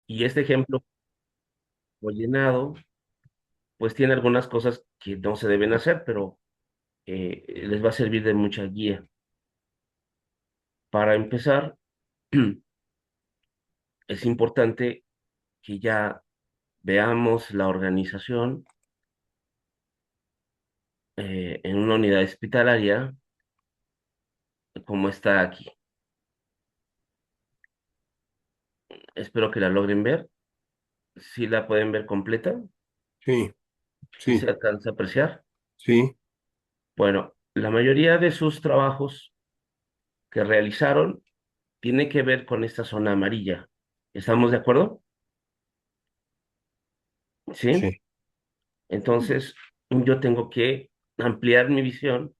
Y este ejemplo o llenado, pues tiene algunas cosas que no se deben hacer, pero les va a servir de mucha guía. Para empezar, es importante que ya veamos la organización en una unidad hospitalaria como está aquí. Espero que la logren ver. Si la pueden ver completa, Sí, si se sí, alcanza a apreciar. sí, Bueno, la mayoría de sus trabajos que realizaron tiene que ver con esta zona amarilla. ¿Estamos de acuerdo? ¿Sí? sí. Entonces, yo tengo que ampliar mi visión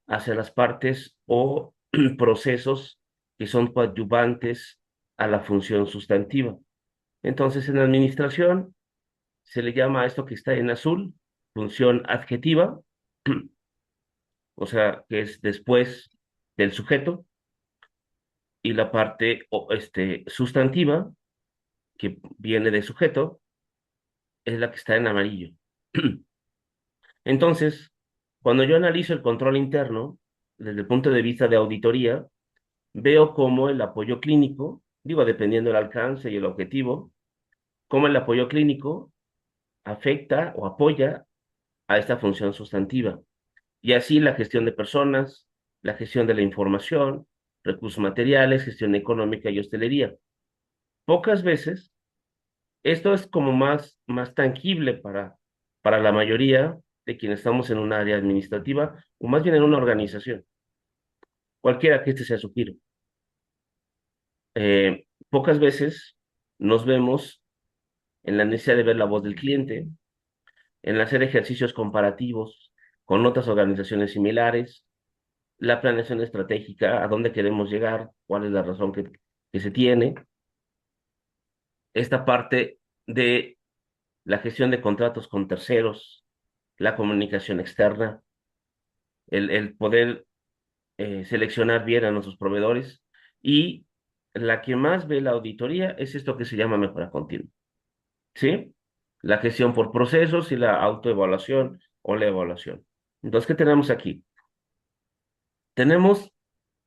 hacia las partes o procesos que son coadyuvantes a la función sustantiva. Entonces, en administración se le llama a esto que está en azul función adjetiva, o sea, que es después del sujeto, y la parte sustantiva, que viene de sujeto, es la que está en amarillo. Entonces, cuando yo analizo el control interno, desde el punto de vista de auditoría, veo cómo el apoyo clínico, digo, dependiendo del alcance y el objetivo, cómo el apoyo clínico afecta o apoya a esta función sustantiva. Y así la gestión de personas, la gestión de la información, recursos materiales, gestión económica y hostelería. Pocas veces, esto es como más tangible para la mayoría de quienes estamos en un área administrativa o más bien en una organización, cualquiera que este sea su giro. Pocas veces nos vemos en la necesidad de ver la voz del cliente, en hacer ejercicios comparativos con otras organizaciones similares, la planeación estratégica, a dónde queremos llegar, cuál es la razón que se tiene, esta parte de la gestión de contratos con terceros, la comunicación externa, el poder seleccionar bien a nuestros proveedores y la que más ve la auditoría es esto que se llama mejora continua, ¿sí? La gestión por procesos y la autoevaluación o la evaluación. Entonces, ¿qué tenemos aquí? Tenemos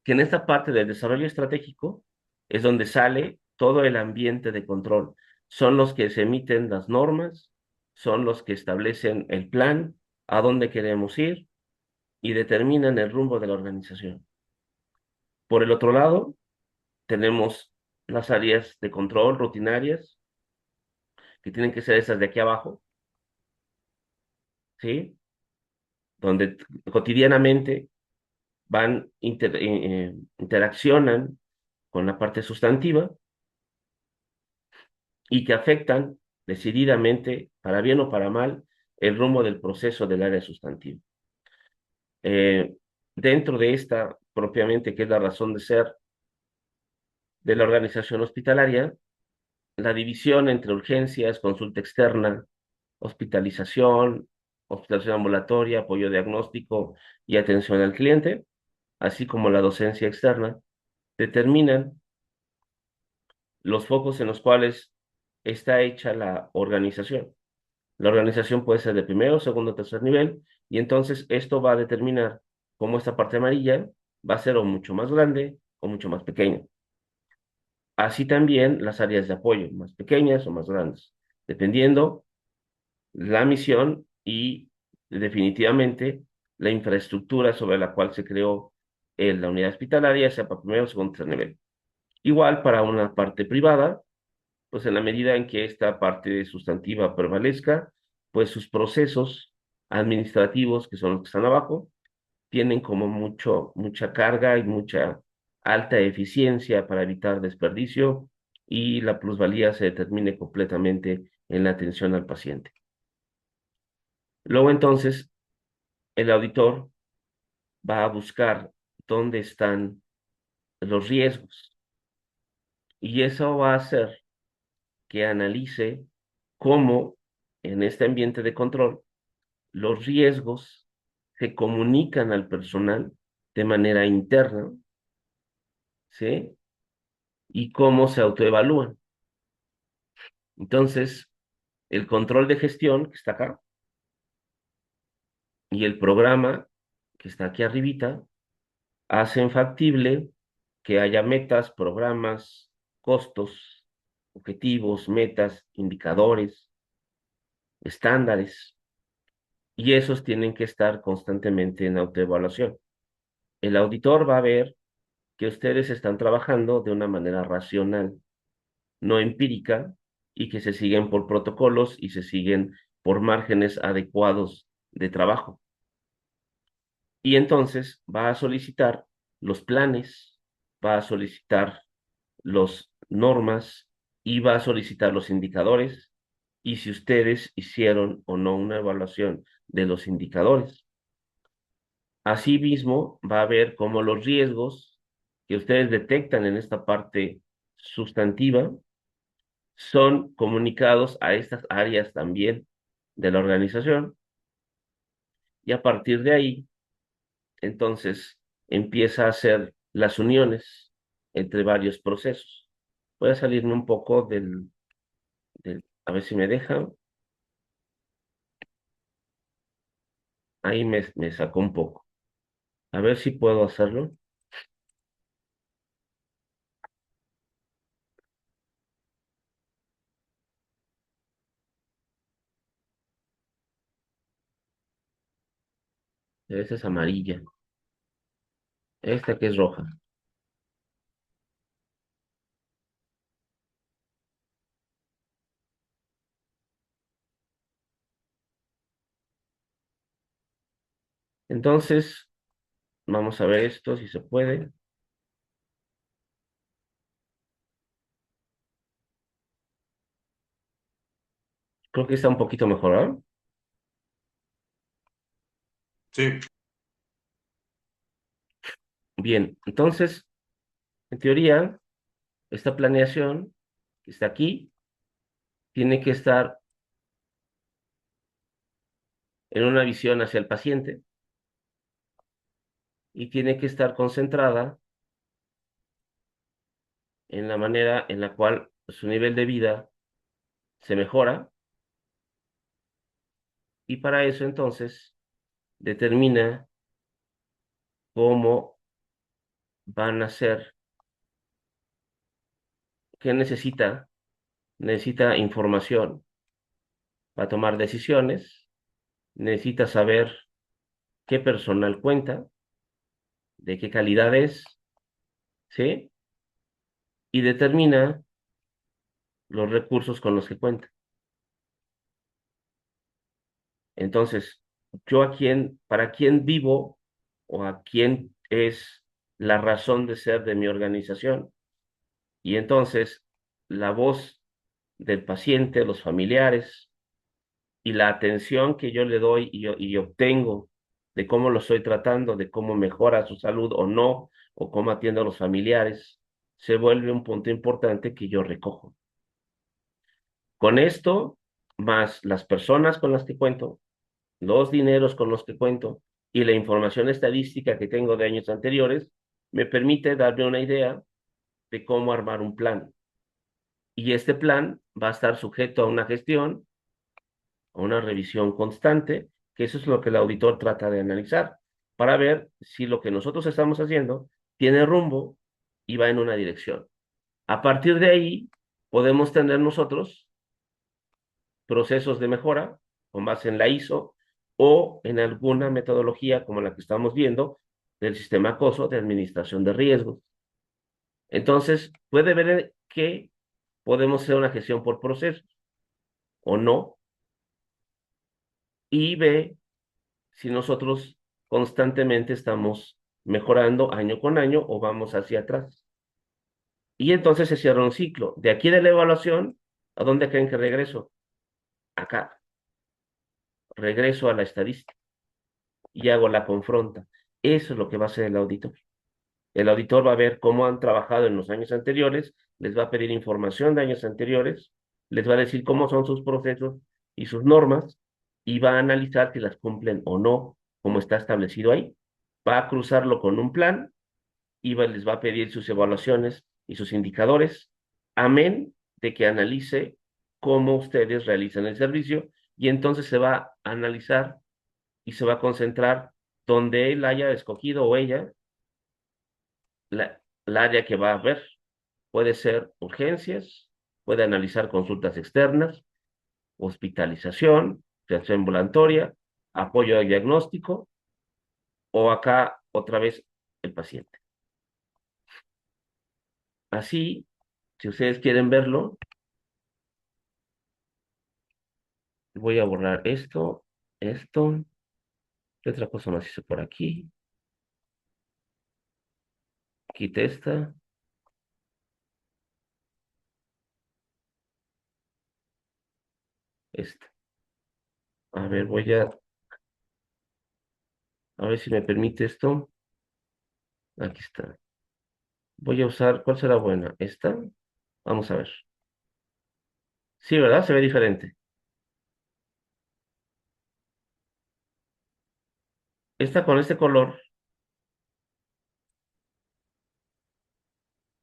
que en esta parte del desarrollo estratégico es donde sale todo el ambiente de control. Son los que se emiten las normas, son los que establecen el plan, a dónde queremos ir y determinan el rumbo de la organización. Por el otro lado, tenemos las áreas de control rutinarias, que tienen que ser esas de aquí abajo, ¿sí? Donde cotidianamente interaccionan con la parte sustantiva y que afectan decididamente, para bien o para mal, el rumbo del proceso del área sustantiva. Eh, Dentro de esta, propiamente, que es la razón de ser de la organización hospitalaria, la división entre urgencias, consulta externa, hospitalización, hospitalización ambulatoria, apoyo diagnóstico y atención al cliente, así como la docencia externa, determinan los focos en los cuales está hecha la organización. La organización puede ser de primero, segundo, tercer nivel, y entonces esto va a determinar cómo esta parte amarilla va a ser o mucho más grande o mucho más pequeña. Así también las áreas de apoyo, más pequeñas o más grandes, dependiendo la misión y definitivamente la infraestructura sobre la cual se creó la unidad hospitalaria, sea para primero, segundo, tercer nivel. Igual para una parte privada, pues en la medida en que esta parte sustantiva prevalezca, pues sus procesos administrativos, que son los que están abajo, tienen como mucha carga y mucha alta eficiencia para evitar desperdicio y la plusvalía se determine completamente en la atención al paciente. Luego entonces, el auditor va a buscar dónde están los riesgos y eso va a hacer que analice cómo en este ambiente de control los riesgos se comunican al personal de manera interna, ¿sí? Y cómo se autoevalúan. Entonces, el control de gestión que está acá y el programa que está aquí arribita hacen factible que haya metas, programas, costos, objetivos, metas, indicadores, estándares, y esos tienen que estar constantemente en autoevaluación. El auditor va a ver que ustedes están trabajando de una manera racional, no empírica, y que se siguen por protocolos y se siguen por márgenes adecuados de trabajo. Y entonces va a solicitar los planes, va a solicitar los normas y va a solicitar los indicadores y si ustedes hicieron o no una evaluación de los indicadores. Asimismo, va a ver cómo los riesgos que ustedes detectan en esta parte sustantiva son comunicados a estas áreas también de la organización y a partir de ahí, entonces, empieza a hacer las uniones entre varios procesos. Voy a salirme un poco a ver si me deja. Ahí me sacó un poco. A ver si puedo hacerlo. Esta es amarilla. Esta que es roja. Entonces, vamos a ver esto si se puede. Creo que está un poquito mejorado. Sí, Bien, entonces, en teoría, esta planeación que está aquí tiene que estar en una visión hacia el paciente y tiene que estar concentrada en la manera en la cual su nivel de vida se mejora y para eso entonces determina cómo van a ser, qué necesita. Necesita información para tomar decisiones, necesita saber qué personal cuenta, de qué calidad es, ¿sí? Y determina los recursos con los que cuenta. Entonces, yo para quién vivo o a quién es la razón de ser de mi organización. Y entonces, la voz del paciente, los familiares y la atención que yo le doy y obtengo de cómo lo estoy tratando, de cómo mejora su salud o no, o cómo atiendo a los familiares, se vuelve un punto importante que yo recojo. Con esto, más las personas con las que cuento, los dineros con los que cuento y la información estadística que tengo de años anteriores, me permite darme una idea de cómo armar un plan. Y este plan va a estar sujeto a una gestión, a una revisión constante, que eso es lo que el auditor trata de analizar, para ver si lo que nosotros estamos haciendo tiene rumbo y va en una dirección. A partir de ahí, podemos tener nosotros procesos de mejora con base en la ISO o en alguna metodología como la que estamos viendo del sistema COSO de administración de riesgos. Entonces, puede ver que podemos hacer una gestión por procesos o no, y ve si nosotros constantemente estamos mejorando año con año o vamos hacia atrás. Y entonces se cierra un ciclo. De aquí de la evaluación, ¿a dónde creen que regreso? Acá. Regreso a la estadística y hago la confronta. Eso es lo que va a hacer el auditor. El auditor va a ver cómo han trabajado en los años anteriores, les va a pedir información de años anteriores, les va a decir cómo son sus procesos y sus normas y va a analizar si las cumplen o no, como está establecido ahí. Va a cruzarlo con un plan y les va a pedir sus evaluaciones y sus indicadores, amén de que analice cómo ustedes realizan el servicio y entonces se va a analizar y se va a concentrar donde él haya escogido o ella la área que va a ver. Puede ser urgencias, puede analizar consultas externas, hospitalización, atención ambulatoria, apoyo al diagnóstico o acá otra vez el paciente. Así, si ustedes quieren verlo, voy a borrar esto. ¿Qué otra cosa más hice por aquí? Quité esta. A ver, a ver si me permite esto. Aquí está. Voy a usar, ¿cuál será buena? ¿Esta? Vamos a ver. Sí, ¿verdad? Se ve diferente. Esta con este color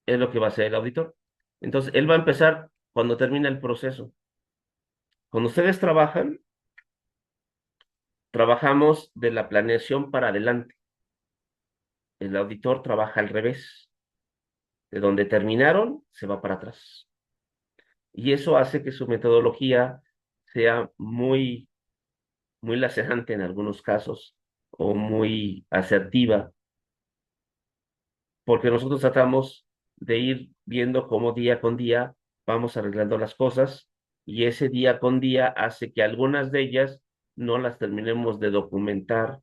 es lo que va a hacer el auditor. Entonces, él va a empezar cuando termina el proceso. Cuando ustedes trabajan, trabajamos de la planeación para adelante. El auditor trabaja al revés. De donde terminaron, se va para atrás. Y eso hace que su metodología sea muy lacerante en algunos casos o muy asertiva, porque nosotros tratamos de ir viendo cómo día con día vamos arreglando las cosas y ese día con día hace que algunas de ellas no las terminemos de documentar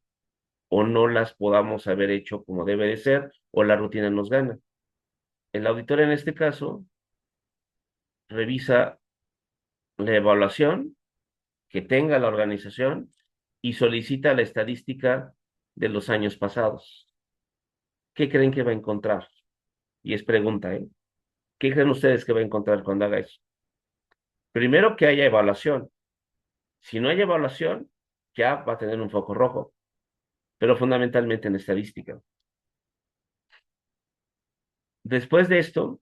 o no las podamos haber hecho como debe de ser o la rutina nos gana. El auditor en este caso revisa la evaluación que tenga la organización y solicita la estadística de los años pasados. ¿Qué creen que va a encontrar? Y es pregunta, ¿eh? ¿Qué creen ustedes que va a encontrar cuando haga eso? Primero, que haya evaluación. Si no hay evaluación, ya va a tener un foco rojo, pero fundamentalmente en estadística. Después de esto,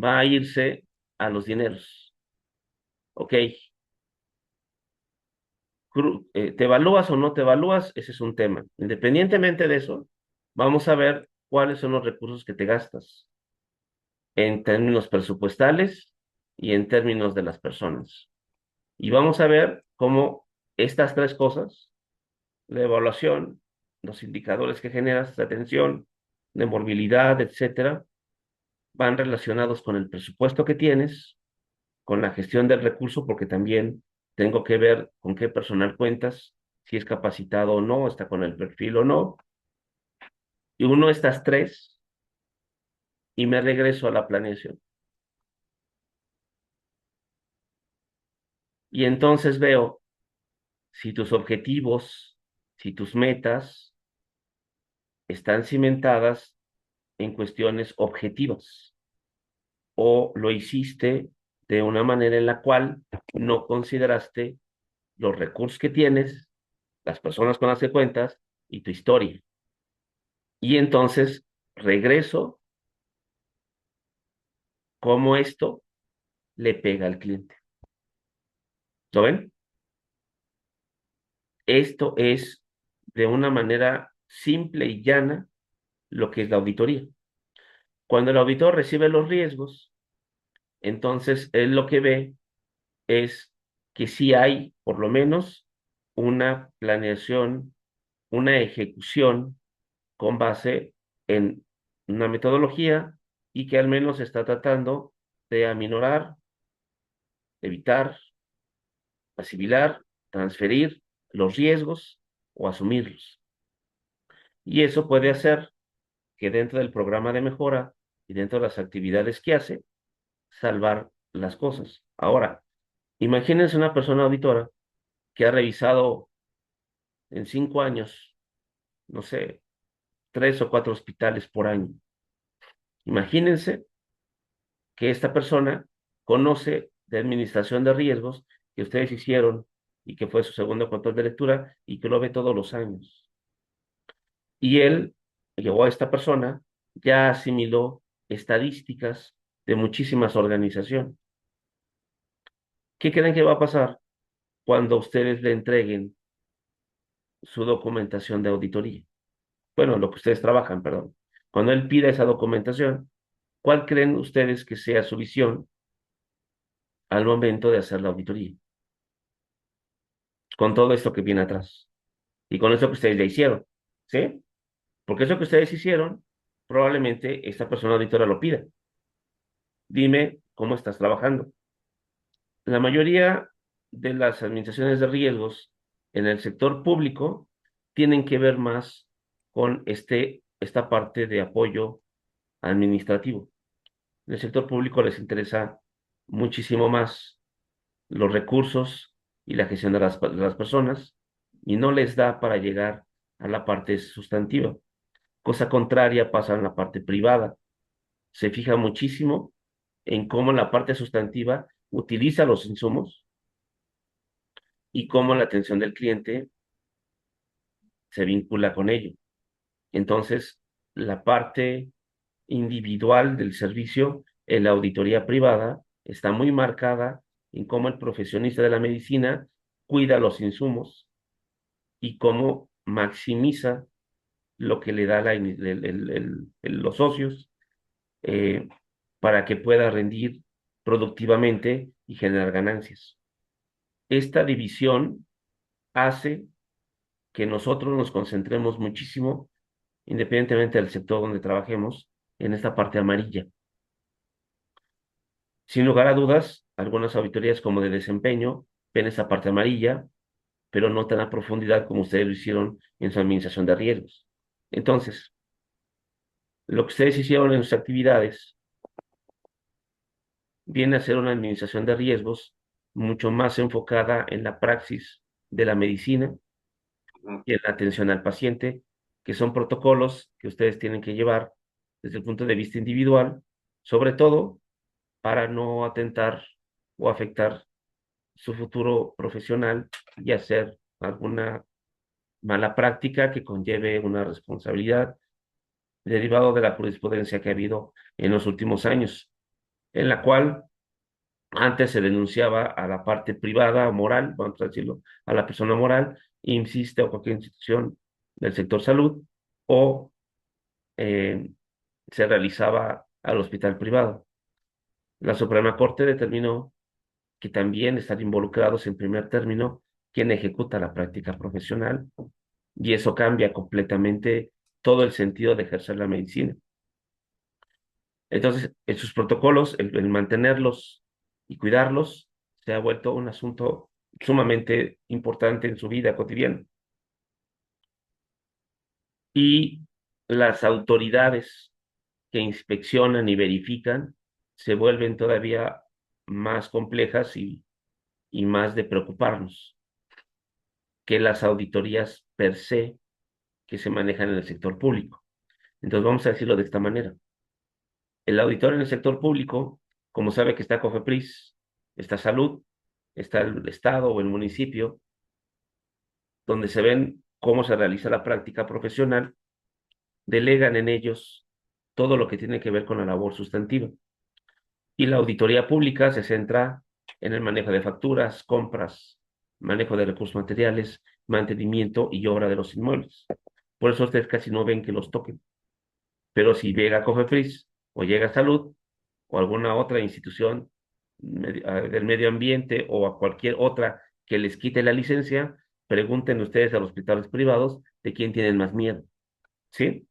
va a irse a los dineros. Ok, ¿te evalúas o no te evalúas? Ese es un tema. Independientemente de eso, vamos a ver cuáles son los recursos que te gastas en términos presupuestales y en términos de las personas. Y vamos a ver cómo estas tres cosas, la evaluación, los indicadores que generas de atención, de morbilidad, etcétera, van relacionados con el presupuesto que tienes, con la gestión del recurso, porque también tengo que ver con qué personal cuentas, si es capacitado o no, está con el perfil o no. Y uno de estas tres y me regreso a la planeación. Y entonces veo si tus objetivos, si tus metas están cimentadas en cuestiones objetivas o lo hiciste de una manera en la cual no consideraste los recursos que tienes, las personas con las que cuentas y tu historia. Y entonces regreso cómo esto le pega al cliente. ¿Lo ven? Esto es de una manera simple y llana lo que es la auditoría. Cuando el auditor recibe los riesgos, entonces él lo que ve es que sí hay, por lo menos, una planeación, una ejecución con base en una metodología y que al menos está tratando de aminorar, evitar, asimilar, transferir los riesgos o asumirlos. Y eso puede hacer que dentro del programa de mejora y dentro de las actividades que hace, salvar las cosas. Ahora, imagínense una persona auditora que ha revisado en 5 años, no sé, 3 o 4 hospitales por año. Imagínense que esta persona conoce de administración de riesgos que ustedes hicieron y que fue su segundo control de lectura y que lo ve todos los años. Y él, llegó a esta persona, ya asimiló estadísticas de muchísimas organizaciones. ¿Qué creen que va a pasar cuando ustedes le entreguen su documentación de auditoría? Bueno, lo que ustedes trabajan, perdón. Cuando él pida esa documentación, ¿cuál creen ustedes que sea su visión al momento de hacer la auditoría? Con todo esto que viene atrás y con eso que ustedes ya hicieron, ¿sí? Porque eso que ustedes hicieron, probablemente esta persona auditora lo pida. Dime cómo estás trabajando. La mayoría de las administraciones de riesgos en el sector público tienen que ver más con esta parte de apoyo administrativo. En el sector público les interesa muchísimo más los recursos y la gestión de las personas y no les da para llegar a la parte sustantiva. Cosa contraria pasa en la parte privada. Se fija muchísimo en cómo la parte sustantiva utiliza los insumos y cómo la atención del cliente se vincula con ello. Entonces, la parte individual del servicio en la auditoría privada está muy marcada en cómo el profesionista de la medicina cuida los insumos y cómo maximiza lo que le da los socios eh, para que pueda rendir productivamente y generar ganancias. Esta división hace que nosotros nos concentremos muchísimo, independientemente del sector donde trabajemos, en esta parte amarilla. Sin lugar a dudas, algunas auditorías como de desempeño ven esa parte amarilla, pero no tan a profundidad como ustedes lo hicieron en su administración de riesgos. Entonces, lo que ustedes hicieron en sus actividades viene a ser una administración de riesgos mucho más enfocada en la praxis de la medicina Ujú. y en la atención al paciente, que son protocolos que ustedes tienen que llevar desde el punto de vista individual, sobre todo para no atentar o afectar su futuro profesional y hacer alguna mala práctica que conlleve una responsabilidad derivado de la jurisprudencia que ha habido en los últimos años, en la cual antes se denunciaba a la parte privada o moral, vamos a decirlo, a la persona moral, insiste o cualquier institución del sector salud, o eh, se realizaba al hospital privado. La Suprema Corte determinó que también están involucrados en primer término quien ejecuta la práctica profesional y eso cambia completamente todo el sentido de ejercer la medicina. Entonces, en sus protocolos, el mantenerlos y cuidarlos se ha vuelto un asunto sumamente importante en su vida cotidiana. Y las autoridades que inspeccionan y verifican se vuelven todavía más complejas y más de preocuparnos que las auditorías per se que se manejan en el sector público. Entonces, vamos a decirlo de esta manera. El auditor en el sector público, como sabe que está COFEPRIS, está Salud, está el Estado o el municipio, donde se ven cómo se realiza la práctica profesional, delegan en ellos todo lo que tiene que ver con la labor sustantiva. Y la auditoría pública se centra en el manejo de facturas, compras, manejo de recursos materiales, mantenimiento y obra de los inmuebles. Por eso ustedes casi no ven que los toquen. Pero si llega COFEPRIS o llega Salud o alguna otra institución del medio ambiente o a cualquier otra que les quite la licencia, pregunten ustedes a los hospitales privados de quién tienen más miedo. ¿Sí?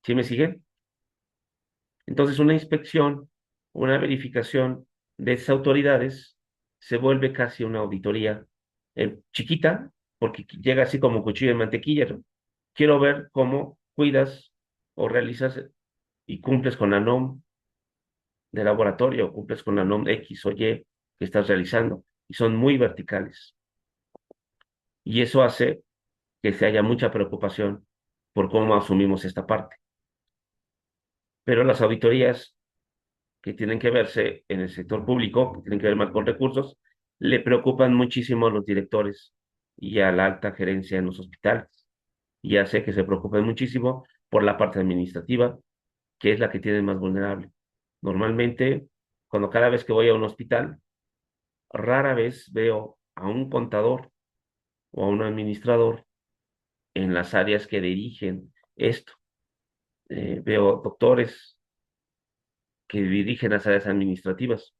¿Sí me siguen? Entonces, una inspección, una verificación de esas autoridades se vuelve casi una auditoría chiquita, porque llega así como cuchillo de mantequilla, ¿no? Quiero ver cómo cuidas o realizas y cumples con la NOM de laboratorio, cumples con la NOM X o Y que estás realizando, y son muy verticales. Y eso hace que se haya mucha preocupación por cómo asumimos esta parte. Pero las auditorías que tienen que verse en el sector público, que tienen que ver más con recursos, le preocupan muchísimo a los directores y a la alta gerencia en los hospitales. Y hace que se preocupen muchísimo por la parte administrativa, que es la que tiene más vulnerable. Normalmente, cuando cada vez que voy a un hospital, rara vez veo a un contador o a un administrador en las áreas que dirigen esto. Veo doctores que dirigen las áreas administrativas.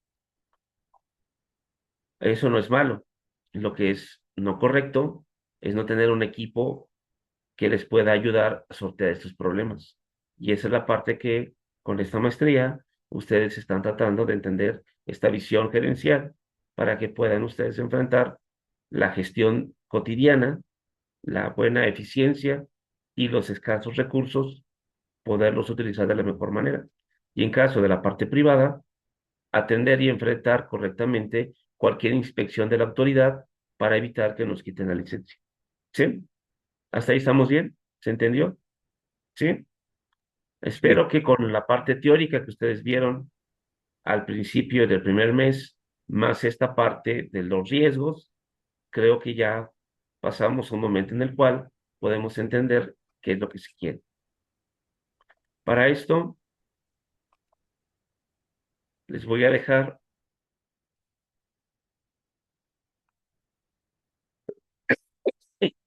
Eso no es malo. Lo que es no correcto es no tener un equipo que les pueda ayudar a sortear estos problemas. Y esa es la parte que con esta maestría ustedes están tratando de entender esta visión gerencial para que puedan ustedes enfrentar la gestión cotidiana, la buena eficiencia y los escasos recursos, poderlos utilizar de la mejor manera. Y en caso de la parte privada, atender y enfrentar correctamente cualquier inspección de la autoridad para evitar que nos quiten la licencia. ¿Sí? ¿Hasta ahí estamos bien? ¿Se entendió? ¿Sí? Sí, Espero que con la parte teórica que ustedes vieron al principio del primer mes, más esta parte de los riesgos, creo que ya pasamos un momento en el cual podemos entender qué es lo que se quiere. Para esto, les voy a dejar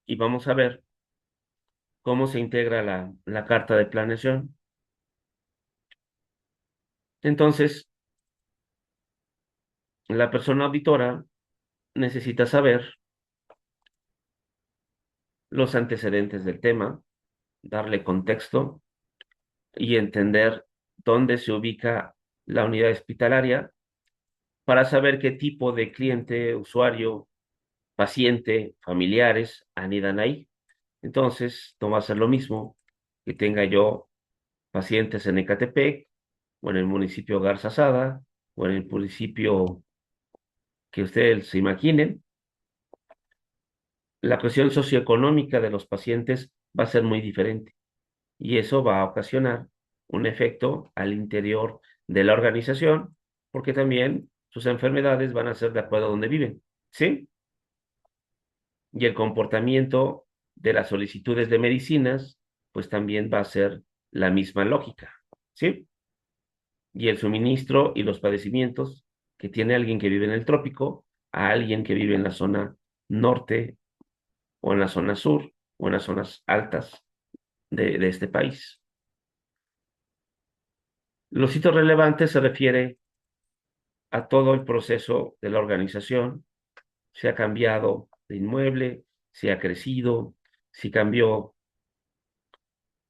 y vamos a ver cómo se integra la carta de planeación. Entonces, la persona auditora necesita saber los antecedentes del tema, darle contexto y entender dónde se ubica la unidad hospitalaria para saber qué tipo de cliente, usuario, paciente, familiares anidan ahí. Entonces, no va a ser lo mismo que tenga yo pacientes en Ecatepec o en el municipio Garzazada o en el municipio que ustedes se imaginen. La cuestión socioeconómica de los pacientes va a ser muy diferente y eso va a ocasionar un efecto al interior de la organización porque también sus enfermedades van a ser de acuerdo a donde viven, ¿sí? Y el comportamiento de las solicitudes de medicinas, pues también va a ser la misma lógica, ¿sí? Y el suministro y los padecimientos que tiene alguien que vive en el trópico a alguien que vive en la zona norte o en la zona sur o en las zonas altas de este país. Los hitos relevantes se refiere a todo el proceso de la organización, si ha cambiado de inmueble, si ha crecido, si cambió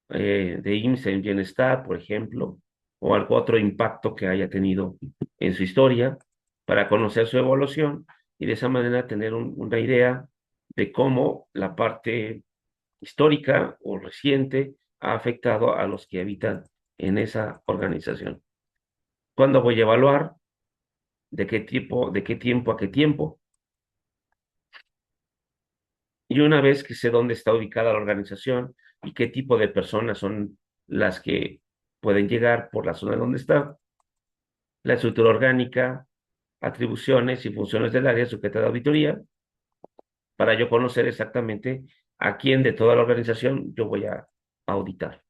de IMSS en bienestar, por ejemplo, o algún otro impacto que haya tenido en su historia, para conocer su evolución y de esa manera tener una idea de cómo la parte histórica o reciente ha afectado a los que habitan en esa organización. ¿Cuándo voy a evaluar? ¿De qué tipo, de qué tiempo a qué tiempo? Y una vez que sé dónde está ubicada la organización y qué tipo de personas son las que pueden llegar por la zona donde está, la estructura orgánica, atribuciones y funciones del área sujeta de auditoría, para yo conocer exactamente a quién de toda la organización yo voy a auditar.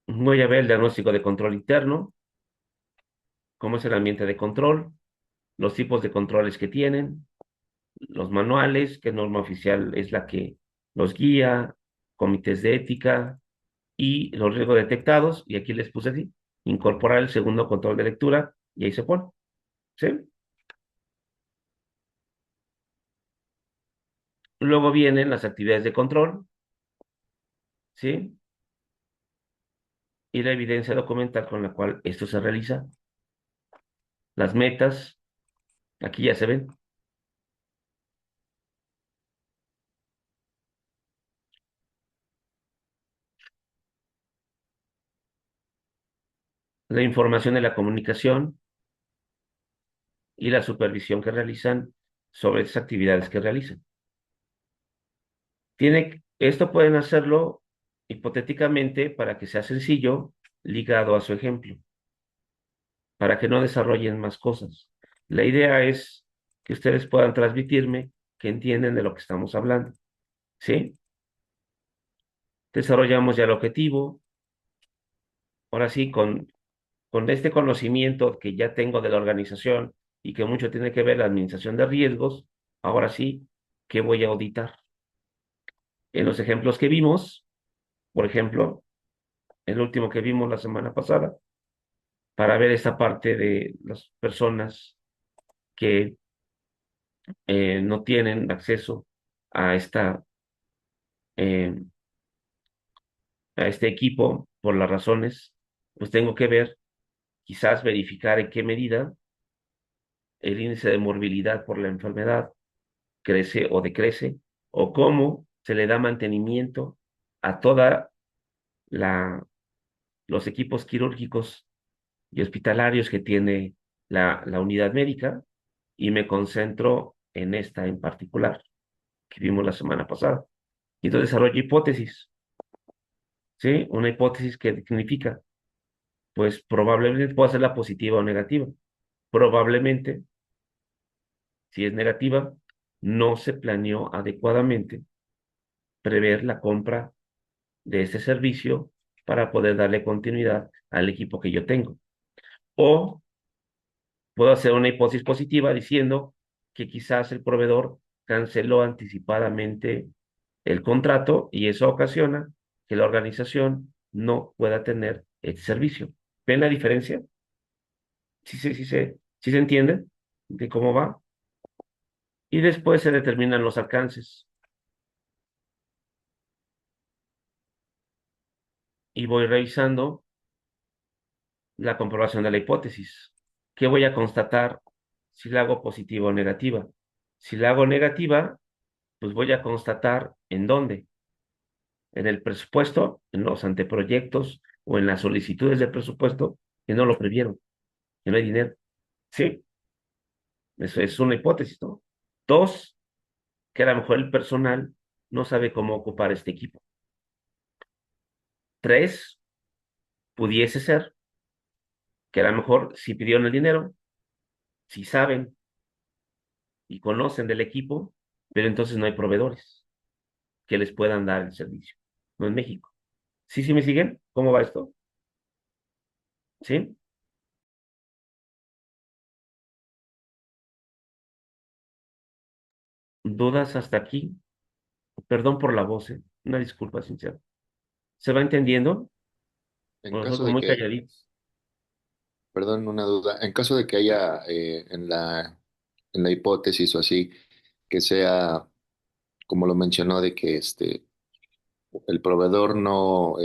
Voy a ver el diagnóstico de control interno, cómo es el ambiente de control, los tipos de controles que tienen, los manuales, qué norma oficial es la que los guía, comités de ética y los riesgos detectados, y aquí les puse así, incorporar el segundo control de lectura, y ahí se pone, ¿sí? Luego vienen las actividades de control, ¿sí? Y la evidencia documental con la cual esto se realiza, las metas, aquí ya se ven, la información de la comunicación y la supervisión que realizan sobre esas actividades que realizan. Esto pueden hacerlo hipotéticamente para que sea sencillo, ligado a su ejemplo, para que no desarrollen más cosas. La idea es que ustedes puedan transmitirme que entienden de lo que estamos hablando, ¿sí? Desarrollamos ya el objetivo, ahora sí, con con este conocimiento que ya tengo de la organización y que mucho tiene que ver la administración de riesgos, ahora sí, ¿qué voy a auditar? En los ejemplos que vimos, por ejemplo, el último que vimos la semana pasada, para ver esta parte de las personas que no tienen acceso a eh, a este equipo por las razones, pues tengo que ver, quizás verificar en qué medida el índice de morbilidad por la enfermedad crece o decrece, o cómo se le da mantenimiento a toda los equipos quirúrgicos y hospitalarios que tiene la unidad médica, y me concentro en esta en particular que vimos la semana pasada. Y entonces desarrollo hipótesis, ¿sí? Una hipótesis que significa, pues probablemente pueda ser la positiva o negativa. Probablemente, si es negativa, no se planeó adecuadamente prever la compra de este servicio para poder darle continuidad al equipo que yo tengo. O puedo hacer una hipótesis positiva diciendo que quizás el proveedor canceló anticipadamente el contrato y eso ocasiona que la organización no pueda tener el servicio. ¿Ven la diferencia? Sí se entiende de cómo va. Y después se determinan los alcances. Y voy revisando la comprobación de la hipótesis. ¿Qué voy a constatar si la hago positiva o negativa? Si la hago negativa, pues voy a constatar en dónde, en el presupuesto, en los anteproyectos o en las solicitudes de presupuesto que no lo previeron, que no hay dinero. Sí, eso es una hipótesis, ¿no? Dos, que a lo mejor el personal no sabe cómo ocupar este equipo. Tres, pudiese ser que a lo mejor si pidieron el dinero, si saben y conocen del equipo, pero entonces no hay proveedores que les puedan dar el servicio. No en México. ¿Sí me siguen? ¿Cómo va esto? ¿Sí? ¿Dudas hasta aquí? Perdón por la voz, ¿eh? Una disculpa sincera. ¿Se va entendiendo? En caso Nosotros de muy que, calladitos. perdón, una duda, en caso de que haya en la hipótesis o así, que sea, como lo mencionó, de que el proveedor no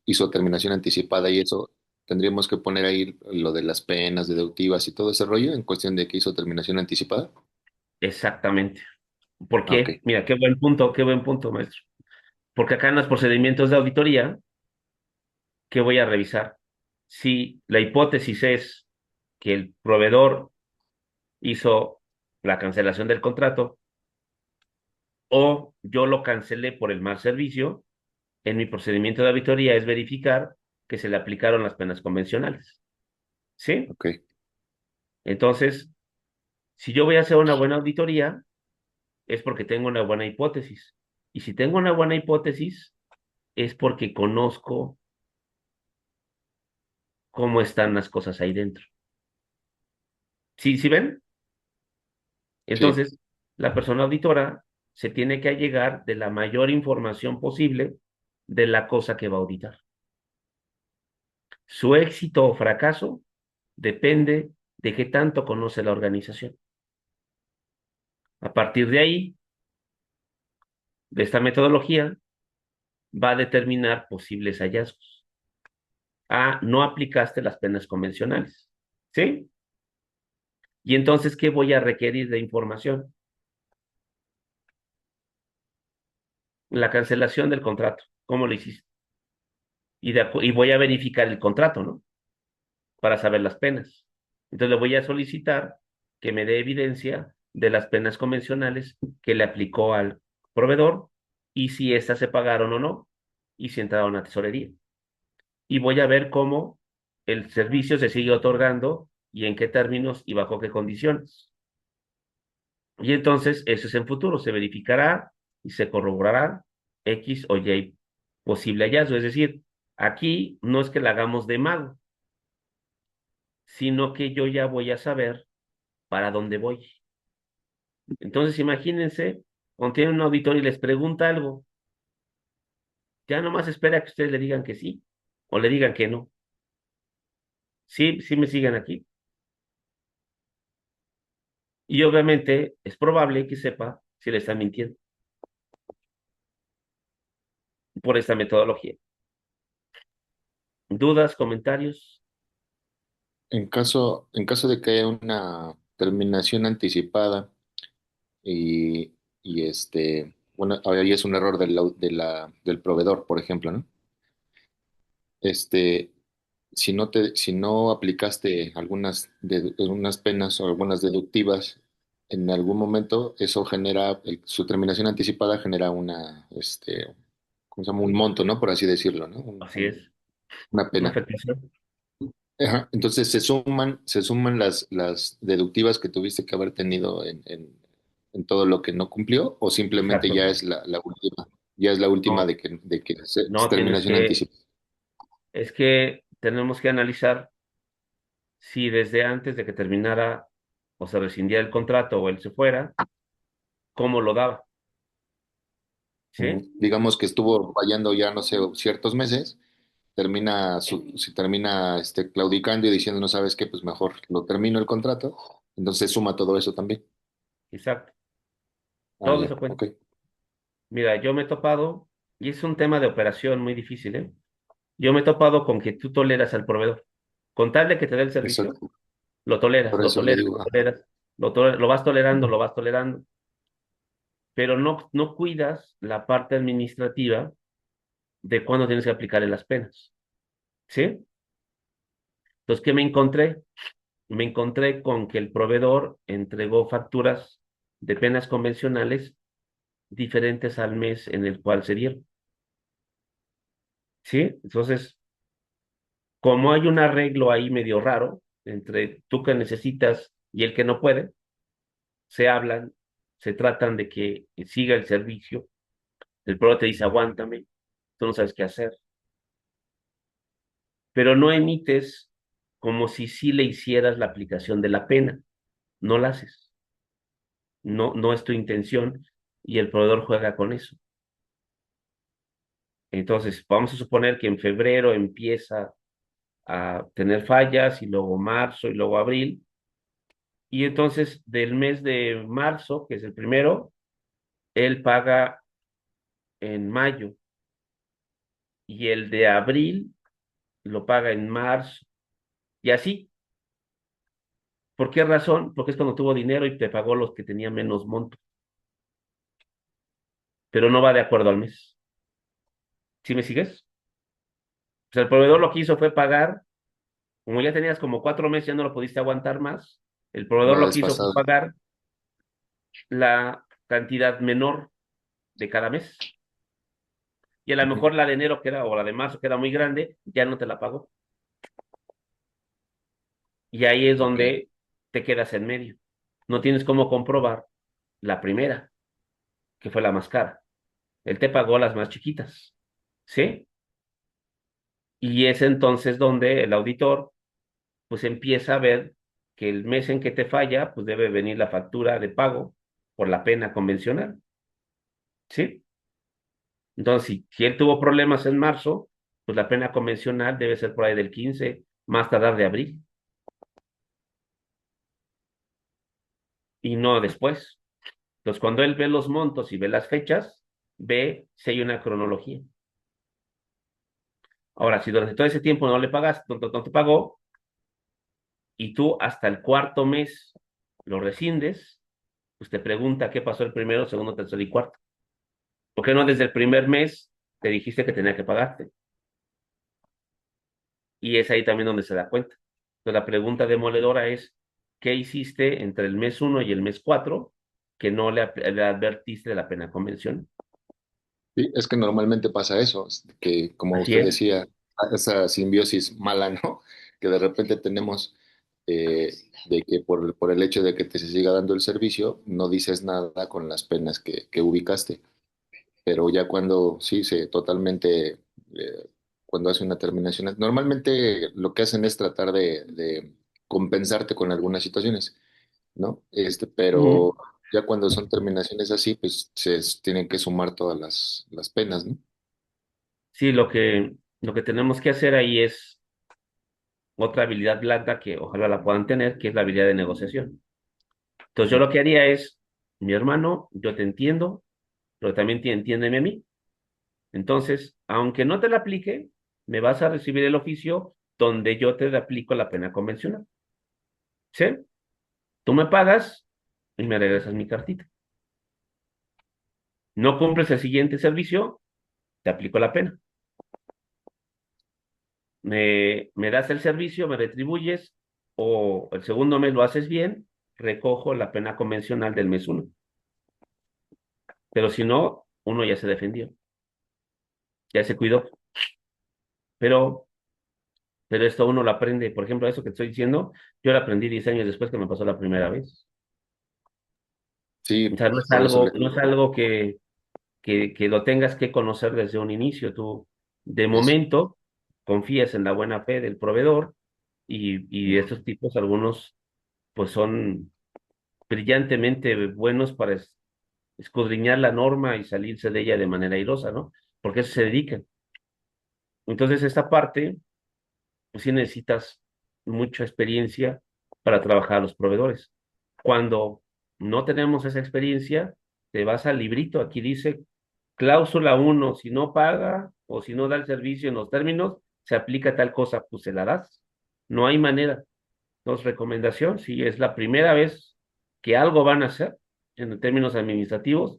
hizo terminación anticipada y eso, tendríamos que poner ahí lo de las penas deductivas y todo ese rollo en cuestión de que hizo terminación anticipada. Exactamente. ¿Por Ah, ok, qué? Mira, qué buen punto, maestro. Porque acá en los procedimientos de auditoría, ¿qué voy a revisar? Si la hipótesis es que el proveedor hizo la cancelación del contrato o yo lo cancelé por el mal servicio, en mi procedimiento de auditoría es verificar que se le aplicaron las penas convencionales. ¿Sí? ok, Entonces, si yo voy a hacer una buena auditoría, es porque tengo una buena hipótesis. Y si tengo una buena hipótesis, es porque conozco cómo están las cosas ahí dentro. ¿Sí ven? sí, Entonces, la persona auditora se tiene que allegar de la mayor información posible de la cosa que va a auditar. Su éxito o fracaso depende de qué tanto conoce la organización. A partir de ahí, de esta metodología, va a determinar posibles hallazgos. No aplicaste las penas convencionales. ¿Sí? Y entonces, ¿qué voy a requerir de información? La cancelación del contrato. ¿Cómo lo hiciste? Y voy a verificar el contrato, ¿no? Para saber las penas. Entonces le voy a solicitar que me dé evidencia de las penas convencionales que le aplicó al proveedor y si éstas se pagaron o no y si entraron a tesorería. Y voy a ver cómo el servicio se sigue otorgando y en qué términos y bajo qué condiciones. Y entonces eso es en futuro, se verificará y se corroborará X o Y posible hallazgo. Es decir, aquí no es que la hagamos de mago, sino que yo ya voy a saber para dónde voy. Entonces, imagínense, cuando tienen un auditor y les pregunta algo, ya nomás espera que ustedes le digan que sí o le digan que no. Sí, sí me siguen aquí. Y obviamente es probable que sepa si le están mintiendo por esta metodología. ¿Dudas, comentarios? En caso de que haya una terminación anticipada y bueno, ahí es un error del proveedor, por ejemplo, ¿no? Este, si no aplicaste unas penas o algunas deductivas, en algún momento eso genera, su terminación anticipada genera ¿cómo se llama? Un monto, ¿no? Por así decirlo, ¿no? Así es, Una una pena. afectación. Ajá. Entonces se suman las deductivas que tuviste que haber tenido en todo lo que no cumplió, o simplemente Exacto. la última, ya es la última No, de que es no tienes terminación que, anticipada. es que tenemos que analizar si desde antes de que terminara o se rescindiera el contrato o él se fuera, cómo lo daba, ¿sí? Digamos que estuvo fallando ya, no sé, ciertos meses, se termina claudicando y diciendo, no sabes qué, pues mejor lo termino el contrato, entonces suma todo eso también. Exacto. Ah, Todo ya, eso cuenta. ok, Mira, yo me he topado, y es un tema de operación muy difícil, ¿eh? Yo me he topado con que tú toleras al proveedor. Con tal de que te dé el servicio, exacto. lo toleras, Por lo eso le toleras, digo, lo ajá. toleras, lo vas tolerando, pero no cuidas la parte administrativa de cuándo tienes que aplicarle las penas, ¿sí? Entonces, ¿qué me encontré? Me encontré con que el proveedor entregó facturas de penas convencionales diferentes al mes en el cual se dieron, ¿sí? Entonces, como hay un arreglo ahí medio raro entre tú que necesitas y el que no puede, se hablan, se tratan de que siga el servicio, el proveedor te dice, aguántame, tú no sabes qué hacer, pero no emites como si sí le hicieras la aplicación de la pena, no la haces, no es tu intención y el proveedor juega con eso. Entonces, vamos a suponer que en febrero empieza a tener fallas y luego marzo y luego abril. Y entonces del mes de marzo, que es el primero, él paga en mayo y el de abril lo paga en marzo. Y así, ¿por qué razón? Porque es cuando tuvo dinero y te pagó los que tenían menos monto, pero no va de acuerdo al mes. ¿Sí me sigues? O sea, el proveedor lo que hizo fue pagar, como ya tenías como 4 meses, ya no lo pudiste aguantar más, el proveedor Va lo que hizo fue desfasado. pagar la cantidad menor de cada mes. Y a lo Ujú. mejor la de enero que era, o la de marzo que era muy grande, ya no te la pagó. Y ahí es Ok. donde te quedas en medio. No tienes cómo comprobar la primera, que fue la más cara. Él te pagó las más chiquitas, ¿sí? Y es entonces donde el auditor pues empieza a ver que el mes en que te falla, pues debe venir la factura de pago por la pena convencional, ¿sí? Entonces, si él tuvo problemas en marzo, pues la pena convencional debe ser por ahí del 15 más tardar de abril, y no después. Entonces, cuando él ve los montos y ve las fechas, ve si hay una cronología. Ahora, si durante todo ese tiempo no le pagas, no te pagó, y tú hasta el cuarto mes lo rescindes, pues te pregunta qué pasó el primero, segundo, tercero y cuarto. ¿Por qué no desde el primer mes te dijiste que tenía que pagarte? Y es ahí también donde se da cuenta. Entonces, la pregunta demoledora es, ¿qué hiciste entre el mes uno y el mes 4 que no le advertiste de la pena convención? Sí, es que normalmente pasa eso, que como Así usted es. decía, esa simbiosis mala, ¿no? Que de repente tenemos eh, de que por el hecho de que te se siga dando el servicio, no dices nada con las penas que ubicaste. Pero ya cuando sí, cuando hace una terminación, normalmente lo que hacen es tratar compensarte con algunas situaciones, ¿no? Ujú. Pero ya cuando son terminaciones así, pues tienen que sumar todas las penas, ¿no? Sí, lo que tenemos que hacer ahí es otra habilidad blanda que ojalá la puedan tener, que es la habilidad de negociación. Entonces yo Ujú. lo que haría es, mi hermano, yo te entiendo, pero también entiéndeme a mí. Entonces, aunque no te la aplique, me vas a recibir el oficio donde yo te aplico la pena convencional. ¿Sí? Tú me pagas y me regresas mi cartita. No cumples el siguiente servicio, te aplico la pena. Me das el servicio, me retribuyes, o el segundo mes lo haces bien, recojo la pena convencional del mes uno. Pero si no, uno ya se defendió, ya se cuidó. Pero, pero esto uno lo aprende. Por ejemplo, eso que estoy diciendo, yo lo aprendí 10 años después que me pasó la primera vez. O Sí, sea, por eso no es algo que lo tengas que conocer desde un inicio. Tú, de es, momento, confías en la buena fe del proveedor y estos tipos, algunos, pues son brillantemente buenos para escudriñar la norma y salirse de ella de manera airosa, ¿no? Porque a eso se dedican. Entonces, esta parte, pues sí necesitas mucha experiencia para trabajar a los proveedores. Cuando no tenemos esa experiencia, te vas al librito, aquí dice cláusula uno, si no paga o si no da el servicio en los términos, se aplica tal cosa, pues se la das. No hay manera. Entonces, recomendación, si es la primera vez que algo van a hacer en términos administrativos,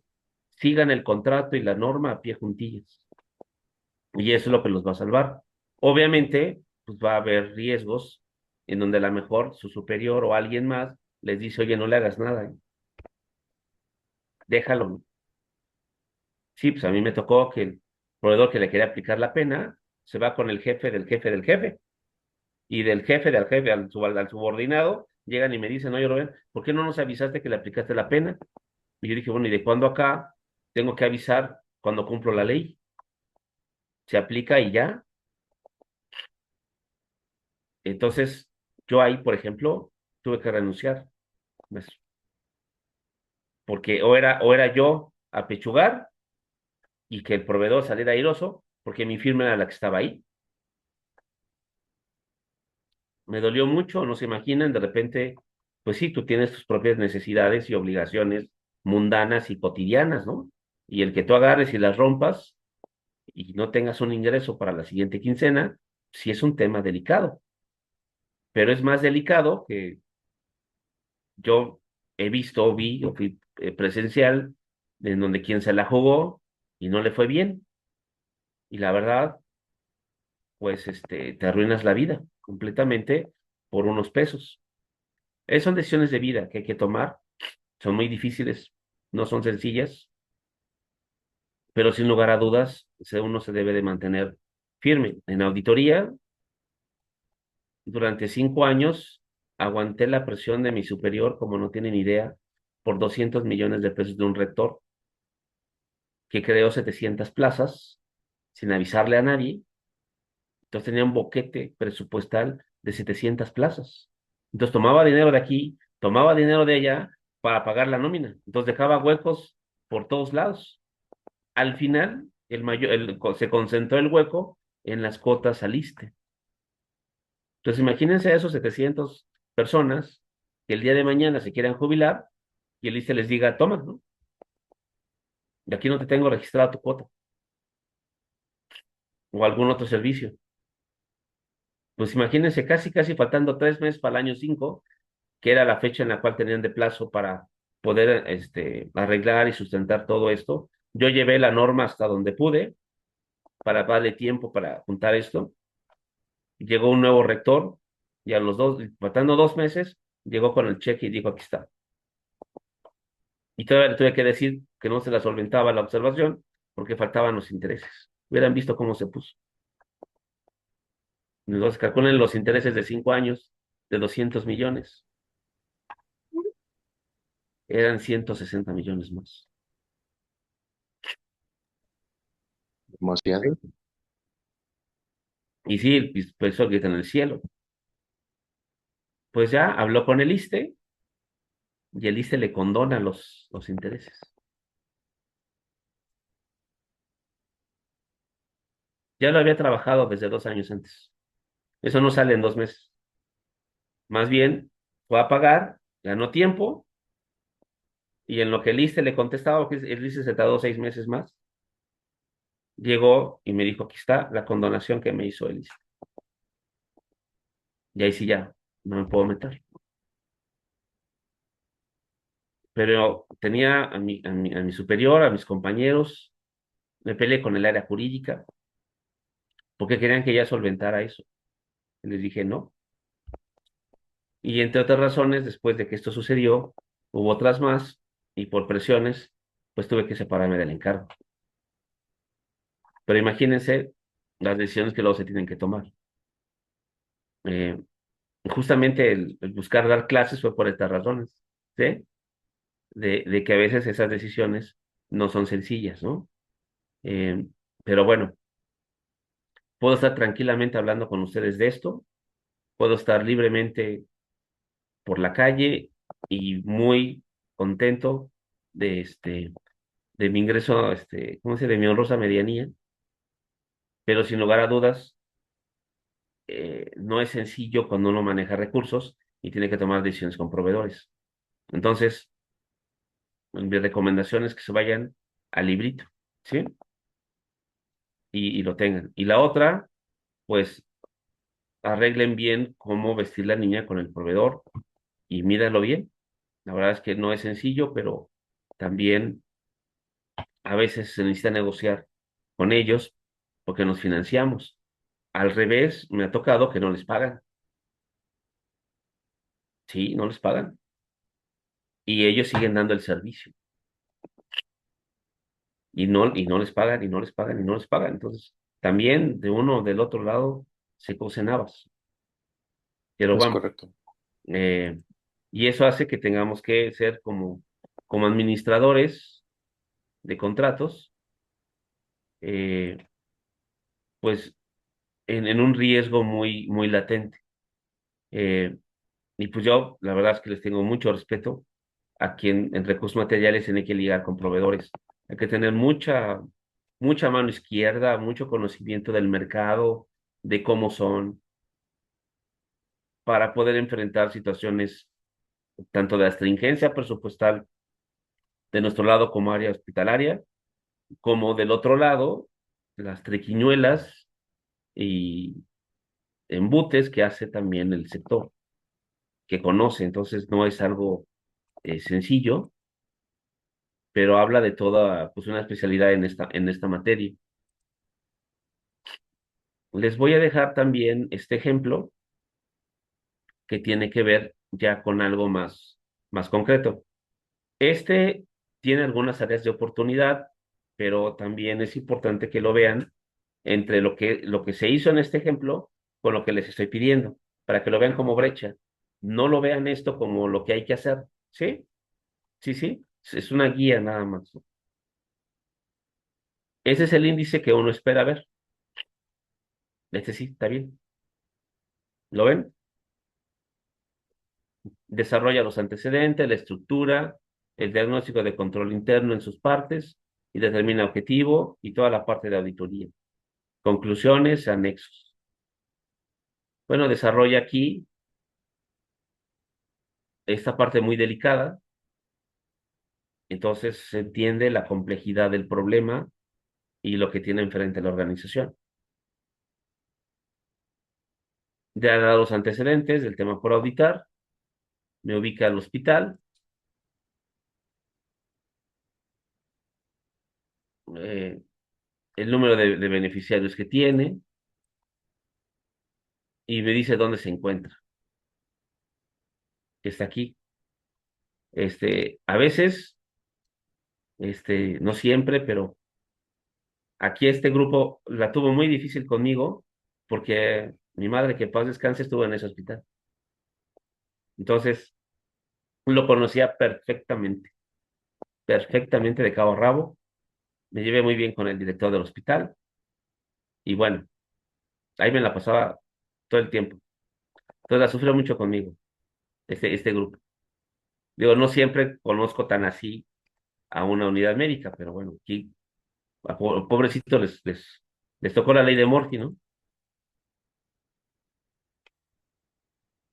sigan el contrato y la norma a pie juntillas. Y eso es lo que los va a salvar. Obviamente, pues va a haber riesgos en donde a lo mejor su superior o alguien más les dice, oye, no le hagas nada, déjalo. Sí, pues a mí me tocó que el proveedor que le quería aplicar la pena se va con el jefe del jefe del jefe y del jefe del jefe al subordinado, llegan y me dicen, oye, Rubén, ¿por qué no nos avisaste que le aplicaste la pena? Y yo dije, bueno, ¿y de cuándo acá tengo que avisar cuando cumplo la ley? Se aplica y ya. Entonces, yo ahí, por ejemplo, tuve que renunciar, pues, porque o era yo a pechugar y que el proveedor saliera airoso, porque mi firma era la que estaba ahí. Me dolió mucho, no se imaginan, de repente, pues sí, tú tienes tus propias necesidades y obligaciones mundanas y cotidianas, ¿no? Y el que tú agarres y las rompas y no tengas un ingreso para la siguiente quincena, sí es un tema delicado, pero es más delicado que yo he visto, vi, o fui presencial, en donde quien se la jugó y no le fue bien, y la verdad, pues te arruinas la vida completamente por unos pesos. Son decisiones de vida que hay que tomar, son muy difíciles, no son sencillas, pero sin lugar a dudas, uno se debe de mantener firme. En auditoría, durante 5 años, aguanté la presión de mi superior, como no tienen idea, por 200 millones de pesos de un rector que creó 700 plazas sin avisarle a nadie. Entonces tenía un boquete presupuestal de 700 plazas. Entonces tomaba dinero de aquí, tomaba dinero de allá para pagar la nómina. Entonces dejaba huecos por todos lados. Al final, se concentró el hueco en las cuotas al ISSSTE. Entonces imagínense a esos 700 personas que el día de mañana se quieran jubilar y el ISSSTE les diga, toma, ¿no? De aquí no te tengo registrada tu cuota o algún otro servicio. Pues imagínense, casi, casi faltando 3 meses para el año 5, que era la fecha en la cual tenían de plazo para poder arreglar y sustentar todo esto. Yo llevé la norma hasta donde pude para darle tiempo para juntar esto. Llegó un nuevo rector y a los faltando 2 meses, llegó con el cheque y dijo, aquí está. Y todavía le tuve que decir que no se la solventaba la observación porque faltaban los intereses. Hubieran visto cómo se puso. Entonces calculen los intereses de 5 años de 200 millones. Eran 160 millones más. demasiado. Y sí, el peso grita en el cielo. Pues ya habló con el ISSSTE y el ISSSTE le condona los intereses. Ya lo había trabajado desde 2 años antes. Eso no sale en 2 meses. Más bien, fue a pagar, ganó tiempo, y en lo que el ISSSTE le contestaba, que el ISSSTE se tardó 6 meses más, llegó y me dijo, aquí está la condonación que me hizo el ISSSTE. Y ahí sí ya no me puedo meter. Pero tenía a mi superior, a mis compañeros, me peleé con el área jurídica, porque querían que ya solventara eso. Y les dije no. Y entre otras razones, después de que esto sucedió, hubo otras más, y por presiones, pues tuve que separarme del encargo. Pero imagínense las decisiones que luego se tienen que tomar. Eh, Justamente el buscar dar clases fue por estas razones, ¿sí? De que a veces esas decisiones no son sencillas, ¿no? Eh, pero bueno, puedo estar tranquilamente hablando con ustedes de esto, puedo estar libremente por la calle y muy contento de de mi ingreso, ¿cómo se dice? De mi honrosa medianía, pero sin lugar a dudas, no es sencillo cuando uno maneja recursos y tiene que tomar decisiones con proveedores. Entonces, mi recomendación es que se vayan al librito, ¿sí? Y lo tengan. Y la otra, pues arreglen bien cómo vestir la niña con el proveedor y mídanlo bien. La verdad es que no es sencillo, pero también a veces se necesita negociar con ellos porque nos financiamos. Al revés, me ha tocado que no les pagan. Sí, no les pagan. Y ellos siguen dando el servicio. Y no les pagan, y no les pagan, y no les pagan. Entonces, también de uno o del otro lado se cocen habas. Pero Es vamos. correcto. eh, y eso hace que tengamos que ser como administradores de contratos, eh, pues en un riesgo muy, muy latente. Eh, y pues yo, la verdad es que les tengo mucho respeto a quien en recursos materiales tiene que ligar con proveedores. Hay que tener mucha mano izquierda, mucho conocimiento del mercado, de cómo son, para poder enfrentar situaciones tanto de astringencia presupuestal de nuestro lado como área hospitalaria, como del otro lado, las triquiñuelas y embutes que hace también el sector, que conoce. Entonces no es algo sencillo, pero habla de toda pues una especialidad en esta materia. Les voy a dejar también este ejemplo que tiene que ver ya con algo más concreto. Este tiene algunas áreas de oportunidad, pero también es importante que lo vean entre lo que se hizo en este ejemplo con lo que les estoy pidiendo, para que lo vean como brecha. No lo vean esto como lo que hay que hacer. ¿Sí? Sí, sí. Es una guía nada más. Ese es el índice que uno espera ver. Este sí, está bien. ¿Lo ven? Desarrolla los antecedentes, la estructura, el diagnóstico de control interno en sus partes y determina objetivo y toda la parte de auditoría. Conclusiones, anexos. Bueno, desarrolla aquí esta parte muy delicada, entonces se entiende la complejidad del problema y lo que tiene enfrente la organización. Ya da los antecedentes del tema por auditar, me ubica al hospital, eh, el número de beneficiarios que tiene y me dice dónde se encuentra, que está aquí. A veces, no siempre, pero aquí este grupo la tuvo muy difícil conmigo porque mi madre, que en paz descanse, estuvo en ese hospital. Entonces, lo conocía perfectamente, perfectamente de cabo a rabo. Me llevé muy bien con el director del hospital y bueno, ahí me la pasaba todo el tiempo. Entonces la sufrió mucho conmigo. este grupo. Digo, no siempre conozco tan así a una unidad médica, pero bueno, aquí pobrecitos les tocó la ley de Murphy, ¿no?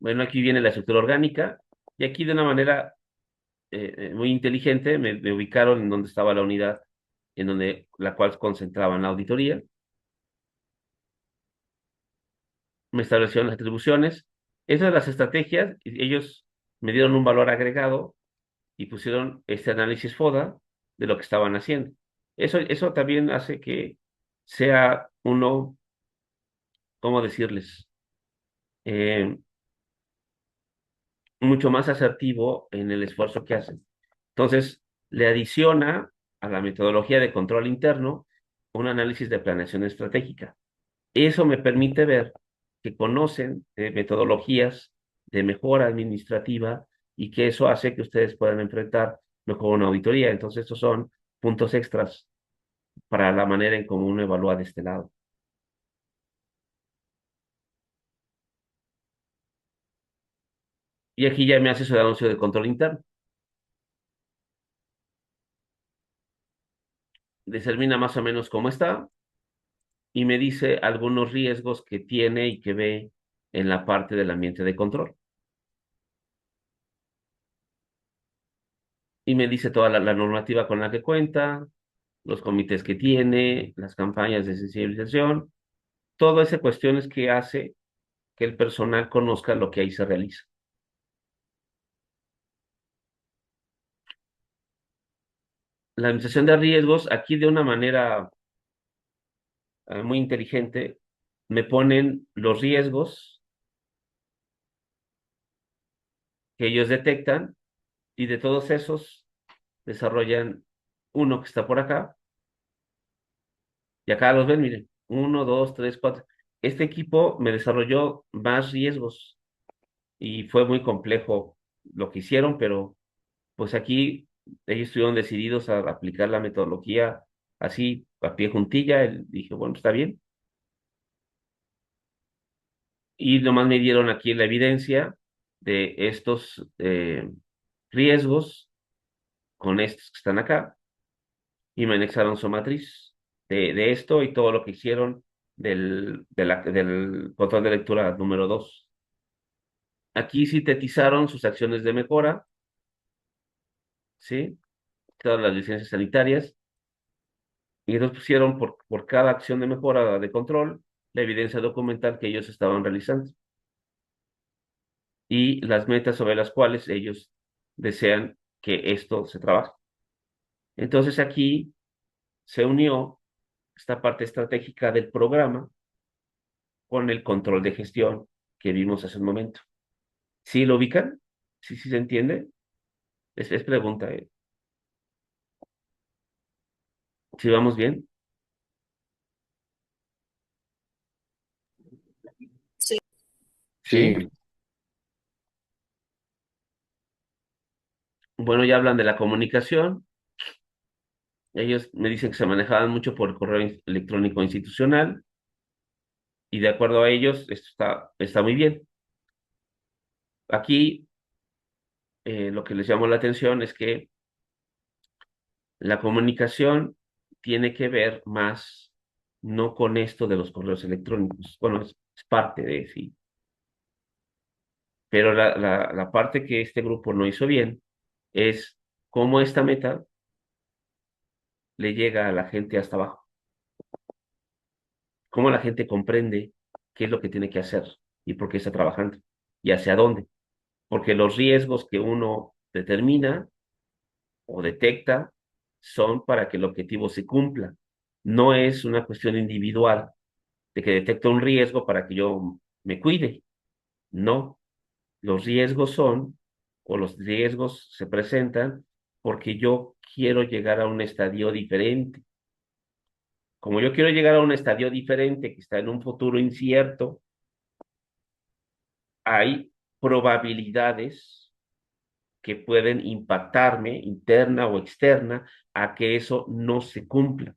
Bueno, aquí viene la estructura orgánica y aquí de una manera muy inteligente me ubicaron en donde estaba la unidad, en donde la cual concentraban la auditoría, me establecieron las atribuciones, esas las estrategias, y ellos me dieron un valor agregado y pusieron este análisis FODA de lo que estaban haciendo. Eso también hace que sea uno, ¿cómo decirles? Eh, Mucho más asertivo en el esfuerzo que hacen. Entonces, le adiciona a la metodología de control interno un análisis de planeación estratégica. Eso me permite ver que conocen metodologías de mejora administrativa y que eso hace que ustedes puedan enfrentar mejor una auditoría. Entonces, estos son puntos extras para la manera en cómo uno evalúa de este lado. Y aquí ya me hace su anuncio de control interno. Determina más o menos cómo está y me dice algunos riesgos que tiene y que ve en la parte del ambiente de control. Y me dice toda la normativa con la que cuenta, los comités que tiene, las campañas de sensibilización, todo ese cuestiones que hace que el personal conozca lo que ahí se realiza. La administración de riesgos, aquí de una manera muy inteligente, me ponen los riesgos que ellos detectan y de todos esos desarrollan uno que está por acá y acá los ven, miren, uno, dos, tres, cuatro. Este equipo me desarrolló más riesgos y fue muy complejo lo que hicieron, pero pues aquí ellos estuvieron decididos a aplicar la metodología así, a pie juntilla. Dije, bueno, está bien. Y nomás me dieron aquí la evidencia de estos riesgos con estos que están acá y me anexaron su matriz de esto y todo lo que hicieron del control de lectura número 2. Aquí sintetizaron sus acciones de mejora, ¿sí? Todas las licencias sanitarias y entonces pusieron por cada acción de mejora de control la evidencia documental que ellos estaban realizando y las metas sobre las cuales ellos desean que esto se trabaje. Entonces aquí se unió esta parte estratégica del programa con el control de gestión que vimos hace un momento. ¿Sí lo ubican? ¿Sí se entiende? Es pregunta, ¿eh? ¿Sí vamos bien? ¿Sí? Sí, Bueno, ya hablan de la comunicación. Ellos me dicen que se manejaban mucho por el correo electrónico institucional y de acuerdo a ellos, esto está muy bien. Aquí lo que les llamó la atención es que la comunicación tiene que ver más no con esto de los correos electrónicos. Bueno, es parte de sí, pero la parte que este grupo no hizo bien es cómo esta meta le llega a la gente hasta abajo, cómo la gente comprende qué es lo que tiene que hacer y por qué está trabajando y hacia dónde. Porque los riesgos que uno determina o detecta son para que el objetivo se cumpla. No es una cuestión individual de que detecto un riesgo para que yo me cuide. No, los riesgos son o los riesgos se presentan porque yo quiero llegar a un estadio diferente. Como yo quiero llegar a un estadio diferente que está en un futuro incierto, hay probabilidades que pueden impactarme interna o externa a que eso no se cumpla.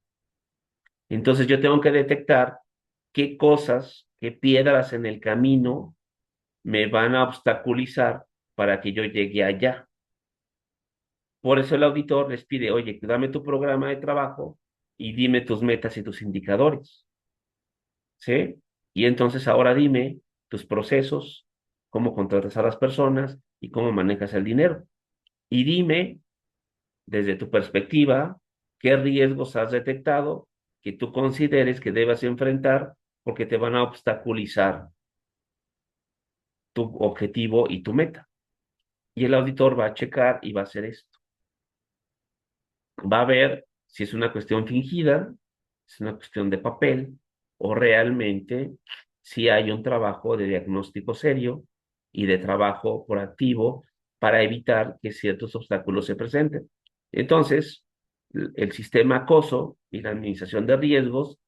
Entonces yo tengo que detectar qué cosas, qué piedras en el camino me van a obstaculizar para que yo llegue allá. Por eso el auditor les pide, oye, dame tu programa de trabajo y dime tus metas y tus indicadores, ¿sí? Y entonces ahora dime tus procesos, cómo contratas a las personas y cómo manejas el dinero. Y dime, desde tu perspectiva, qué riesgos has detectado que tú consideres que debas enfrentar porque te van a obstaculizar tu objetivo y tu meta. Y el auditor va a checar y va a hacer esto. Va a ver si es una cuestión fingida, es una cuestión de papel, o realmente si hay un trabajo de diagnóstico serio y de trabajo proactivo para evitar que ciertos obstáculos se presenten. Entonces, el sistema acoso y la administración de riesgos,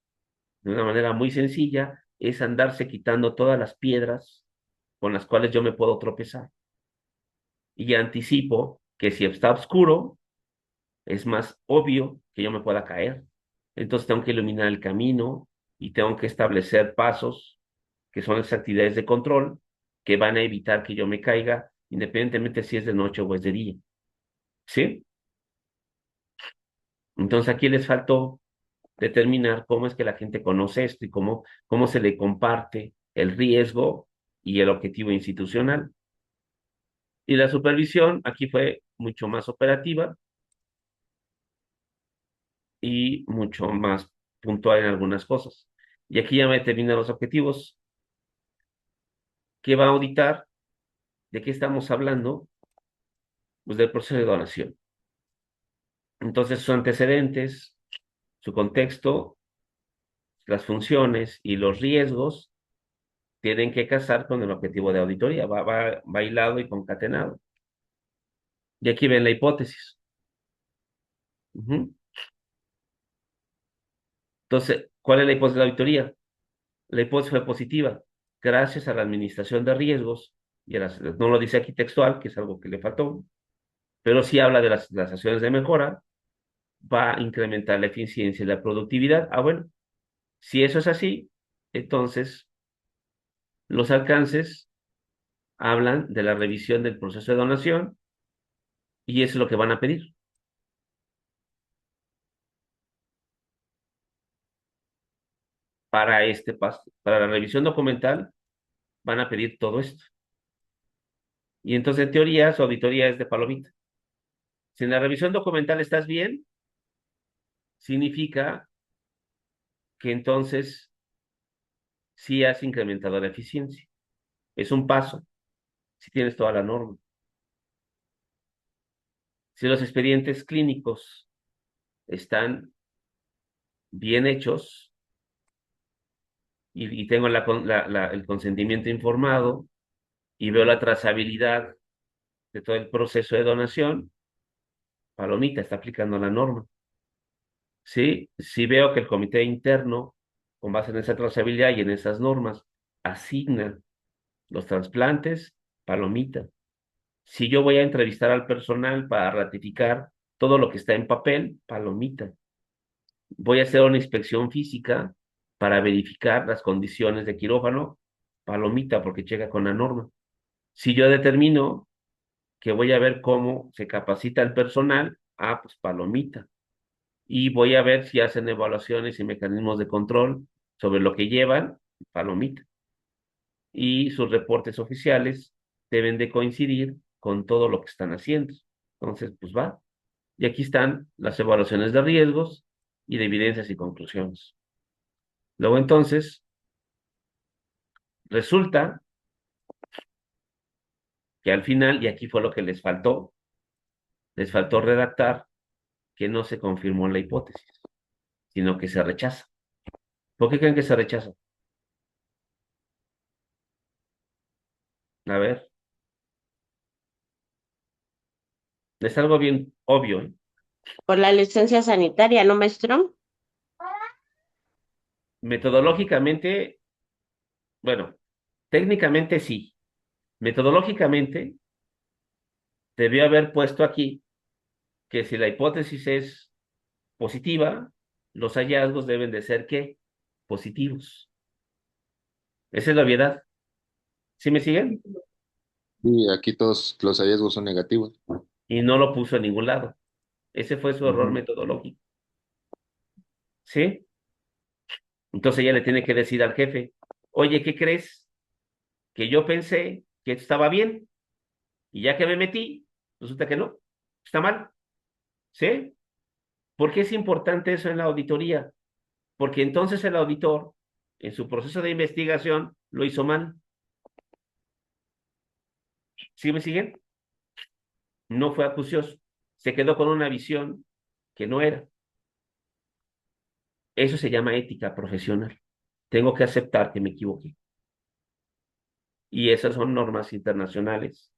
de una manera muy sencilla, es andarse quitando todas las piedras con las cuales yo me puedo tropezar. Y anticipo que si está oscuro, es más obvio que yo me pueda caer. Entonces tengo que iluminar el camino y tengo que establecer pasos, que son las actividades de control, que van a evitar que yo me caiga, independientemente si es de noche o es de día. ¿Sí? Entonces aquí les faltó determinar cómo es que la gente conoce esto y cómo se le comparte el riesgo y el objetivo institucional. Y la supervisión aquí fue mucho más operativa y mucho más puntual en algunas cosas. Y aquí ya me determinan los objetivos. ¿Qué va a auditar? ¿De qué estamos hablando? Pues del proceso de donación. Entonces, sus antecedentes, su contexto, las funciones y los riesgos tienen que casar con el objetivo de auditoría. Va bailado y concatenado. Y aquí ven la hipótesis. Ujú. Entonces, ¿cuál es la hipótesis de la auditoría? La hipótesis fue positiva. Gracias a la administración de riesgos, y no lo dice aquí textual, que es algo que le faltó, pero sí habla de las acciones de mejora, va a incrementar la eficiencia y la productividad. Ah, bueno, si eso es así, entonces los alcances hablan de la revisión del proceso de donación y eso es lo que van a pedir. Para este paso, para la revisión documental, van a pedir todo esto. Y entonces, en teoría, su auditoría es de palomita. Si en la revisión documental estás bien, significa que entonces sí has incrementado la eficiencia. Es un paso, si tienes toda la norma. Si los expedientes clínicos están bien hechos y tengo el consentimiento informado y veo la trazabilidad de todo el proceso de donación, palomita, está aplicando la norma. ¿Sí? Si veo que el comité interno, con base en esa trazabilidad y en esas normas, asigna los trasplantes, palomita. Si yo voy a entrevistar al personal para ratificar todo lo que está en papel, palomita. Voy a hacer una inspección física para verificar las condiciones de quirófano, palomita, porque checa con la norma. Si yo determino que voy a ver cómo se capacita el personal, pues palomita. Y voy a ver si hacen evaluaciones y mecanismos de control sobre lo que llevan, palomita. Y sus reportes oficiales deben de coincidir con todo lo que están haciendo. Entonces, pues va. Y aquí están las evaluaciones de riesgos y de evidencias y conclusiones. Luego entonces, resulta que al final, y aquí fue lo que les faltó redactar que no se confirmó la hipótesis, sino que se rechaza. ¿Por qué creen que se rechaza? A ver, es algo bien obvio, ¿eh? Por la licencia sanitaria, ¿no, maestro? Metodológicamente, bueno, técnicamente sí. Metodológicamente, debió haber puesto aquí que si la hipótesis es positiva, los hallazgos deben de ser ¿qué? Positivos. Esa es la obviedad. ¿Sí me siguen? Y aquí todos los hallazgos son negativos. y no lo puso en ningún lado. Ese fue su error Ujú. metodológico, ¿sí? Entonces ella le tiene que decir al jefe, oye, ¿qué crees? Que yo pensé que estaba bien y ya que me metí, resulta que no, está mal, ¿sí? ¿Por qué es importante eso en la auditoría? Porque entonces el auditor, en su proceso de investigación, lo hizo mal. ¿Sí me siguen? No fue acucioso. Se quedó con una visión que no era. Eso se llama ética profesional. Tengo que aceptar que me equivoqué. Y esas son normas internacionales.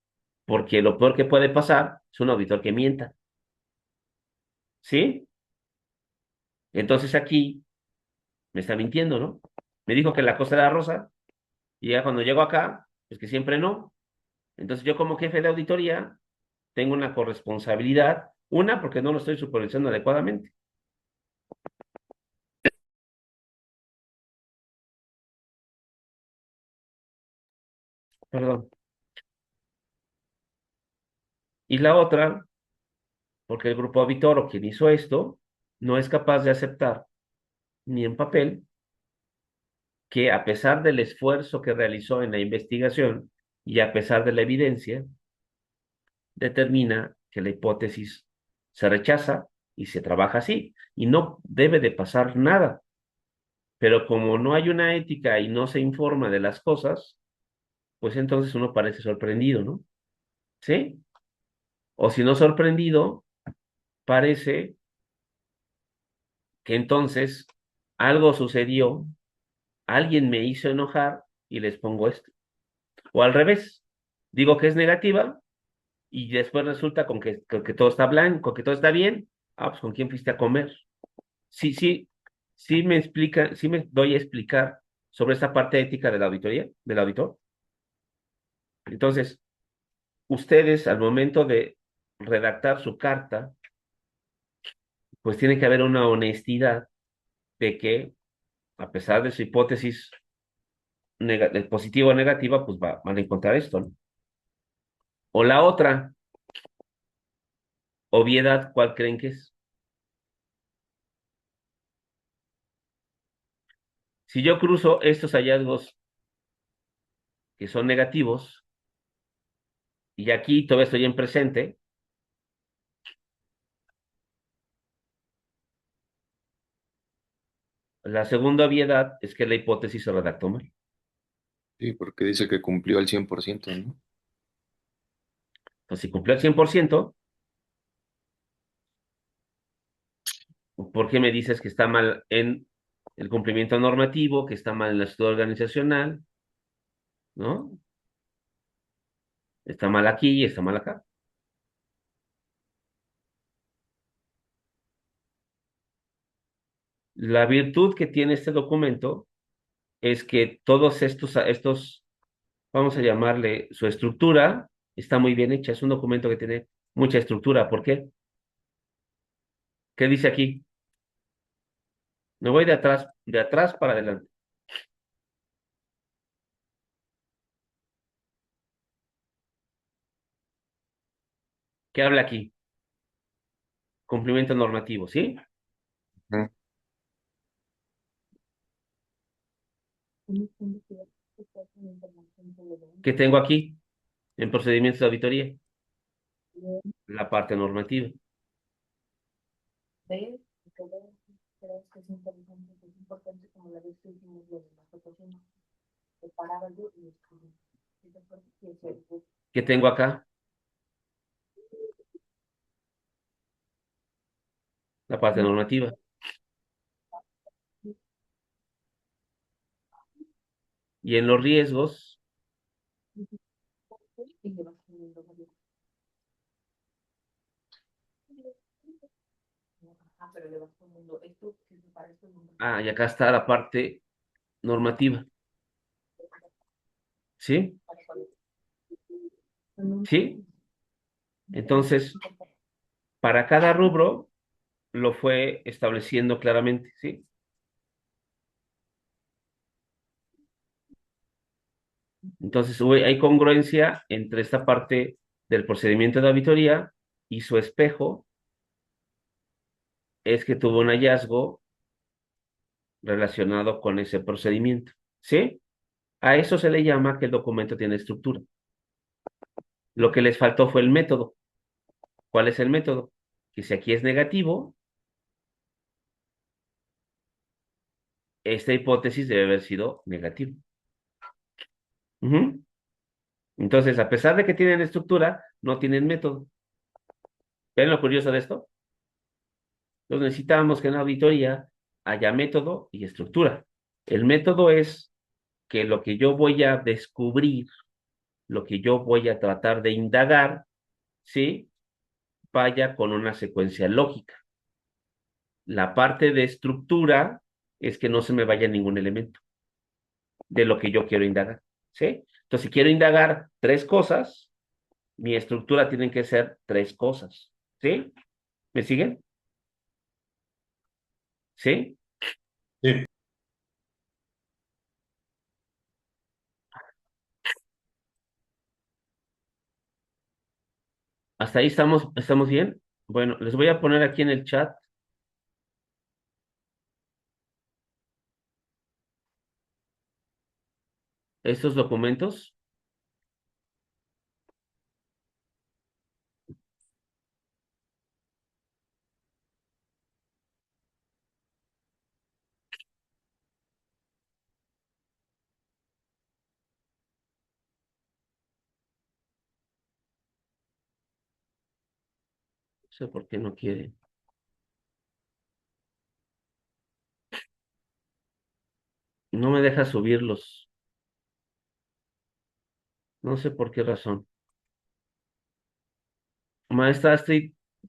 Porque lo peor que puede pasar es un auditor que mienta. ¿Sí? Entonces aquí me está mintiendo, ¿no? Me dijo que la cosa era rosa y ya cuando llego acá, pues que siempre no. Entonces yo como jefe de auditoría tengo una corresponsabilidad, una porque no lo estoy supervisando adecuadamente, perdón. Y la otra, porque el grupo auditor o quien hizo esto no es capaz de aceptar ni en papel que a pesar del esfuerzo que realizó en la investigación y a pesar de la evidencia, determina que la hipótesis se rechaza y se trabaja así. Y no debe de pasar nada. Pero como no hay una ética y no se informa de las cosas, pues entonces uno parece sorprendido, ¿no? ¿Sí? O si no sorprendido, parece que entonces algo sucedió, alguien me hizo enojar y les pongo esto. O al revés, digo que es negativa y después resulta con que todo está blanco, que todo está bien. Ah, pues ¿con quién fuiste a comer? Sí, sí, sí me explica, sí me doy a explicar sobre esta parte ética de la auditoría, del auditor. Entonces, ustedes al momento de redactar su carta, pues tiene que haber una honestidad de que, a pesar de su hipótesis de positiva o negativa, pues van a encontrar esto, ¿no? O la otra, obviedad, ¿cuál creen que es? Si yo cruzo estos hallazgos que son negativos y aquí todavía estoy en presente, la segunda obviedad es que la hipótesis se redactó mal. Sí, porque dice que cumplió al 100%, ¿no? Entonces, si cumplió al 100%, ¿por qué me dices que está mal en el cumplimiento normativo, que está mal en la estructura organizacional, ¿no? Está mal aquí y está mal acá. La virtud que tiene este documento es que todos estos, vamos a llamarle su estructura, está muy bien hecha. Es un documento que tiene mucha estructura. ¿Por qué? ¿Qué dice aquí? Me voy de atrás para adelante. ¿Qué habla aquí? Cumplimiento normativo, ¿sí? Ujú. ¿Qué tengo aquí en procedimientos de auditoría? La parte normativa. ¿Qué tengo acá? La parte normativa. Y en los riesgos, y acá está la parte normativa, ¿sí? ¿Sí? Entonces, para cada rubro lo fue estableciendo claramente, ¿sí? Entonces hay congruencia entre esta parte del procedimiento de auditoría y su espejo es que tuvo un hallazgo relacionado con ese procedimiento. ¿Sí? A eso se le llama que el documento tiene estructura. Lo que les faltó fue el método. ¿Cuál es el método? Que si aquí es negativo, esta hipótesis debe haber sido negativa. Ujú. Entonces, a pesar de que tienen estructura, no tienen método. ¿Ven lo curioso de esto? Entonces necesitamos que en la auditoría haya método y estructura. El método es que lo que yo voy a descubrir, lo que yo voy a tratar de indagar, ¿sí? Vaya con una secuencia lógica. La parte de estructura es que no se me vaya ningún elemento de lo que yo quiero indagar, ¿sí? Entonces, si quiero indagar tres cosas, mi estructura tiene que ser tres cosas, ¿sí? ¿Me siguen? ¿Sí? Sí. ¿Hasta ahí estamos bien? Bueno, les voy a poner aquí en el chat estos documentos. No sé por qué no quiere. No me deja subirlos. No sé por qué razón. Maestra,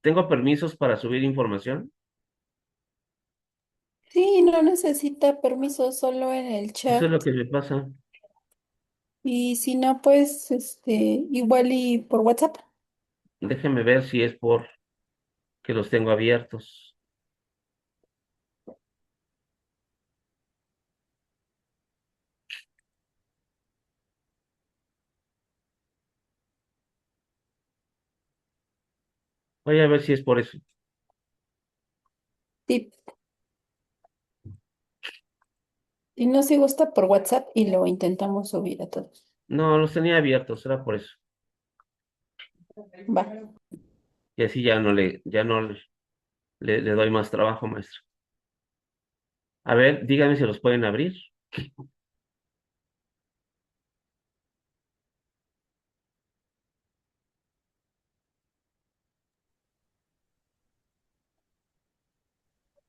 ¿tengo permisos para subir información? Sí, no necesita permiso, solo en el Eso es chat. lo que me pasa. Y si no, pues, igual y por WhatsApp. Déjeme ver si es por que los tengo abiertos. Voy a ver si es por eso. Sí. Si no, si gusta por WhatsApp y lo intentamos subir a todos. No, los tenía abiertos, era por eso. Va. Y así ya no le doy más trabajo, maestro. A ver, dígame si los pueden abrir.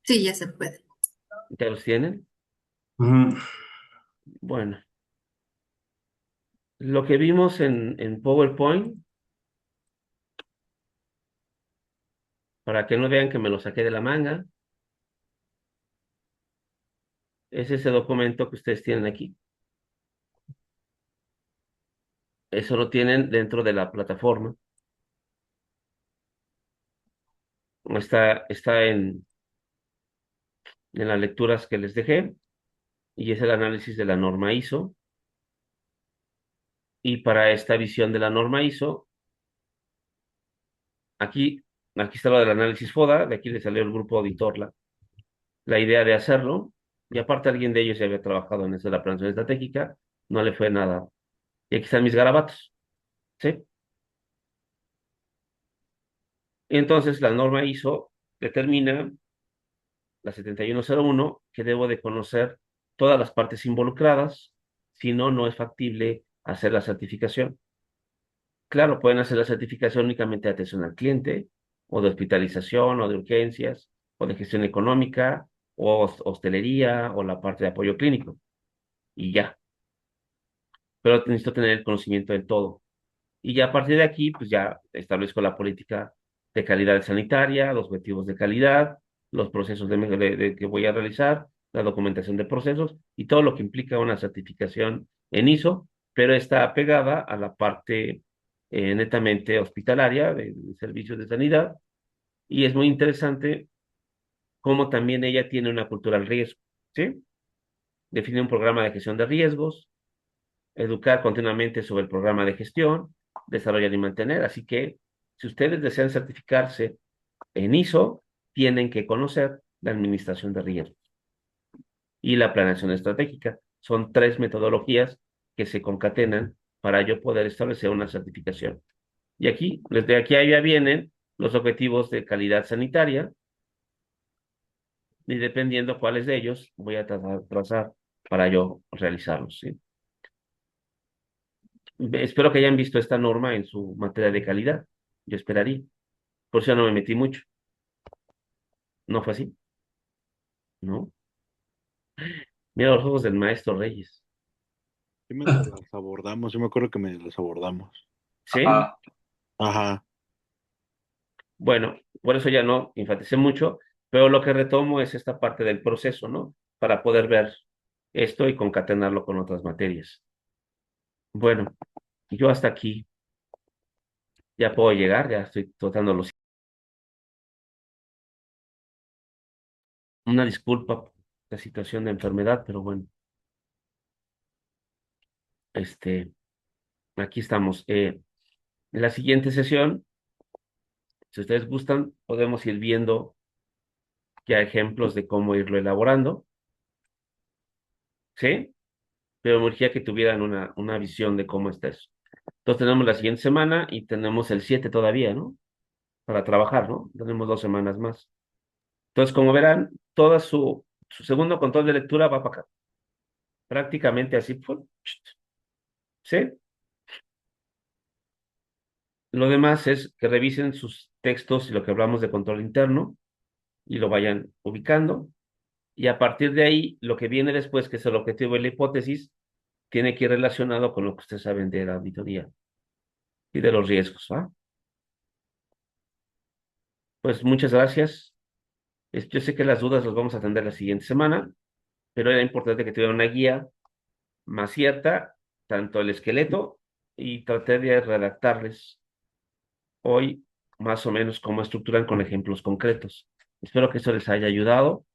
Sí, ya se puede. ¿Ya los tienen? Ujú. Bueno, lo que vimos en PowerPoint, para que no vean que me lo saqué de la manga, es ese documento que ustedes tienen aquí. Eso lo tienen dentro de la plataforma. Está en las lecturas que les dejé y es el análisis de la norma ISO. Y para esta visión de la norma ISO, aquí, aquí está lo del análisis FODA, de aquí le salió el grupo auditor la idea de hacerlo. Y aparte alguien de ellos ya había trabajado en eso de la planeación estratégica, no le fue nada. Y aquí están mis garabatos, ¿sí? Y entonces la norma ISO determina, la 7101, que debo de conocer todas las partes involucradas, si no, no es factible hacer la certificación. Claro, pueden hacer la certificación únicamente de atención al cliente, o de hospitalización, o de urgencias, o de gestión económica, o hostelería, o la parte de apoyo clínico, y ya. Pero necesito tener el conocimiento de todo. Y ya a partir de aquí, pues ya establezco la política de calidad sanitaria, los objetivos de calidad, los procesos que voy a realizar, la documentación de procesos y todo lo que implica una certificación en ISO, pero está pegada a la parte netamente hospitalaria de servicios de sanidad. Y es muy interesante cómo también ella tiene una cultura al riesgo, ¿sí? Define un programa de gestión de riesgos, educar continuamente sobre el programa de gestión, desarrollar y mantener. Así que si ustedes desean certificarse en ISO, tienen que conocer la administración de riesgos y la planeación estratégica. Son tres metodologías que se concatenan para yo poder establecer una certificación. Y aquí, desde aquí a allá vienen los objetivos de calidad sanitaria, y dependiendo cuáles de ellos voy a trazar para yo realizarlos, ¿sí? Espero que hayan visto esta norma en su materia de calidad. Yo esperaría. Por eso no me metí mucho. ¿No fue así? ¿No? Mira los ojos del maestro Reyes. Sí me las abordamos, yo me acuerdo que me las abordamos. ¿Sí? Ajá. Bueno, por eso ya no enfaticé mucho, pero lo que retomo es esta parte del proceso, ¿no? Para poder ver esto y concatenarlo con otras materias. Bueno, yo hasta aquí ya puedo llegar, ya estoy tratando los... Una disculpa por la situación de enfermedad, pero bueno, este, aquí estamos. En la siguiente sesión, si ustedes gustan, podemos ir viendo ya ejemplos de cómo irlo elaborando, ¿sí? Pero me urgía que tuvieran una visión de cómo está eso. Entonces tenemos la siguiente semana y tenemos el 7 todavía, ¿no? Para trabajar, ¿no? Tenemos 2 semanas más. Entonces, como verán, todo su segundo control de lectura va para acá. Prácticamente así fue. ¿Sí? Lo demás es que revisen sus textos y lo que hablamos de control interno y lo vayan ubicando. Y a partir de ahí, lo que viene después, que es el objetivo de la hipótesis, tiene que ir relacionado con lo que ustedes saben de la auditoría y de los riesgos, ¿va? Pues muchas gracias. Yo sé que las dudas las vamos a atender la siguiente semana, pero era importante que tuviera una guía más cierta, tanto el esqueleto, y traté de redactarles hoy más o menos cómo estructuran con ejemplos concretos. Espero que eso les haya ayudado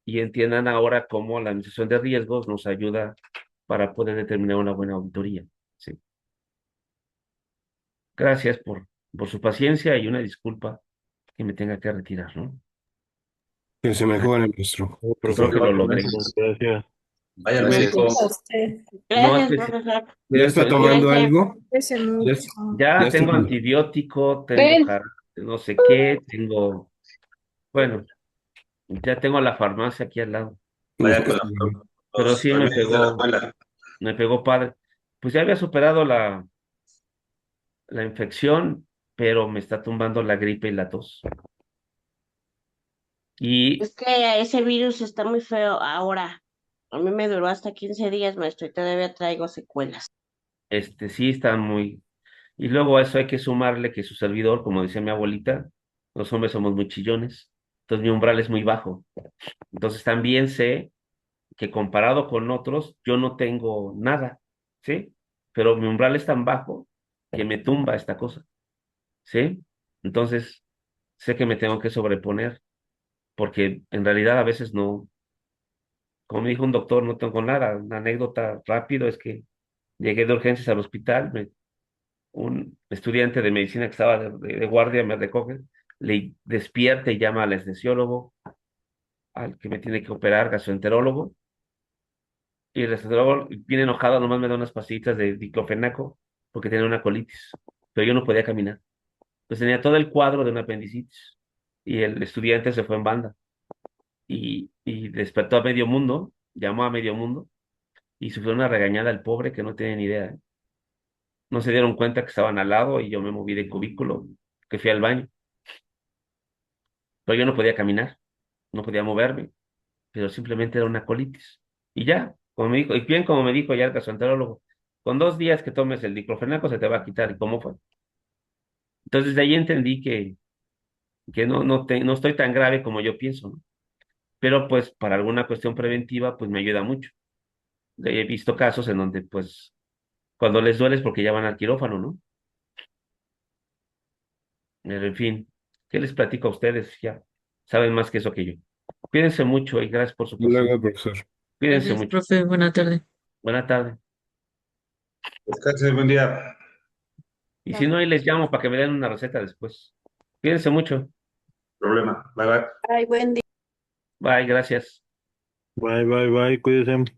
y entiendan ahora cómo la administración de riesgos nos ayuda para poder determinar una buena auditoría. Sí. Gracias por su paciencia y una disculpa que me tenga que retirar, ¿no? Que se mejore, maestro. Oh, Creo que profesor, lo muchas logré. gracias. Vaya, Gracias gracias. a usted. No, Gracias, profesor. ¿Ya está cuídense. tomando Cuídense. algo? Cuídese ¿Ya, mucho. ya Ya está tengo tomando? antibiótico, tengo Ven. no sé qué, bueno, ya tengo la farmacia aquí al lado, Vaya con pero sí remedios de la escuela. me pegó padre. Pues ya había superado la infección, pero me está tumbando la gripe y la tos. Y Es que ese virus está muy feo ahora. A mí me duró hasta 15 días, maestro, y todavía traigo secuelas. sí está muy... Y luego a eso hay que sumarle que su servidor, como decía mi abuelita, los hombres somos muy chillones, entonces mi umbral es muy bajo. Entonces también sé que comparado con otros, yo no tengo nada, ¿sí? Pero mi umbral es tan bajo que me tumba esta cosa, ¿sí? Entonces, sé que me tengo que sobreponer, porque en realidad a veces no, como me dijo un doctor, no tengo nada. Una anécdota rápido es que llegué de urgencias al hospital, un estudiante de medicina que estaba de guardia me recoge, le despierta y llama al anestesiólogo, al que me tiene que operar, gastroenterólogo, y el restaurador, bien enojado, nomás me da unas pastillitas de diclofenaco porque tenía una colitis, pero yo no podía caminar. Pues tenía todo el cuadro de una apendicitis y el estudiante se fue en banda y despertó a medio mundo, llamó a medio mundo y sufrió una regañada al pobre que no tenía ni idea, ¿eh? No se dieron cuenta que estaban al lado y yo me moví de cubículo, que fui al baño, pero yo no podía caminar, no podía moverme, pero simplemente era una colitis. Y ya, como me dijo, y bien como me dijo ya el gastroenterólogo, con 2 días que tomes el diclofenaco se te va a quitar. ¿Y cómo fue? Entonces de ahí entendí que no estoy tan grave como yo pienso, ¿no? Pero pues para alguna cuestión preventiva, pues me ayuda mucho. He visto casos en donde pues cuando les duele es porque ya van al quirófano, ¿no? Pero en fin, ¿qué les platico a ustedes? Ya saben más que eso que yo. Cuídense mucho y gracias por su Hasta luego, paciencia. profesor. Cuídense Gracias, mucho. profe. Buena tarde. Buena tarde. Descanse, buen día. Y si no, ahí les llamo para que me den una receta después. Cuídense mucho. Problema. Bye, bye. Ay, buen día. Bye, gracias. Bye, bye, bye, cuídense.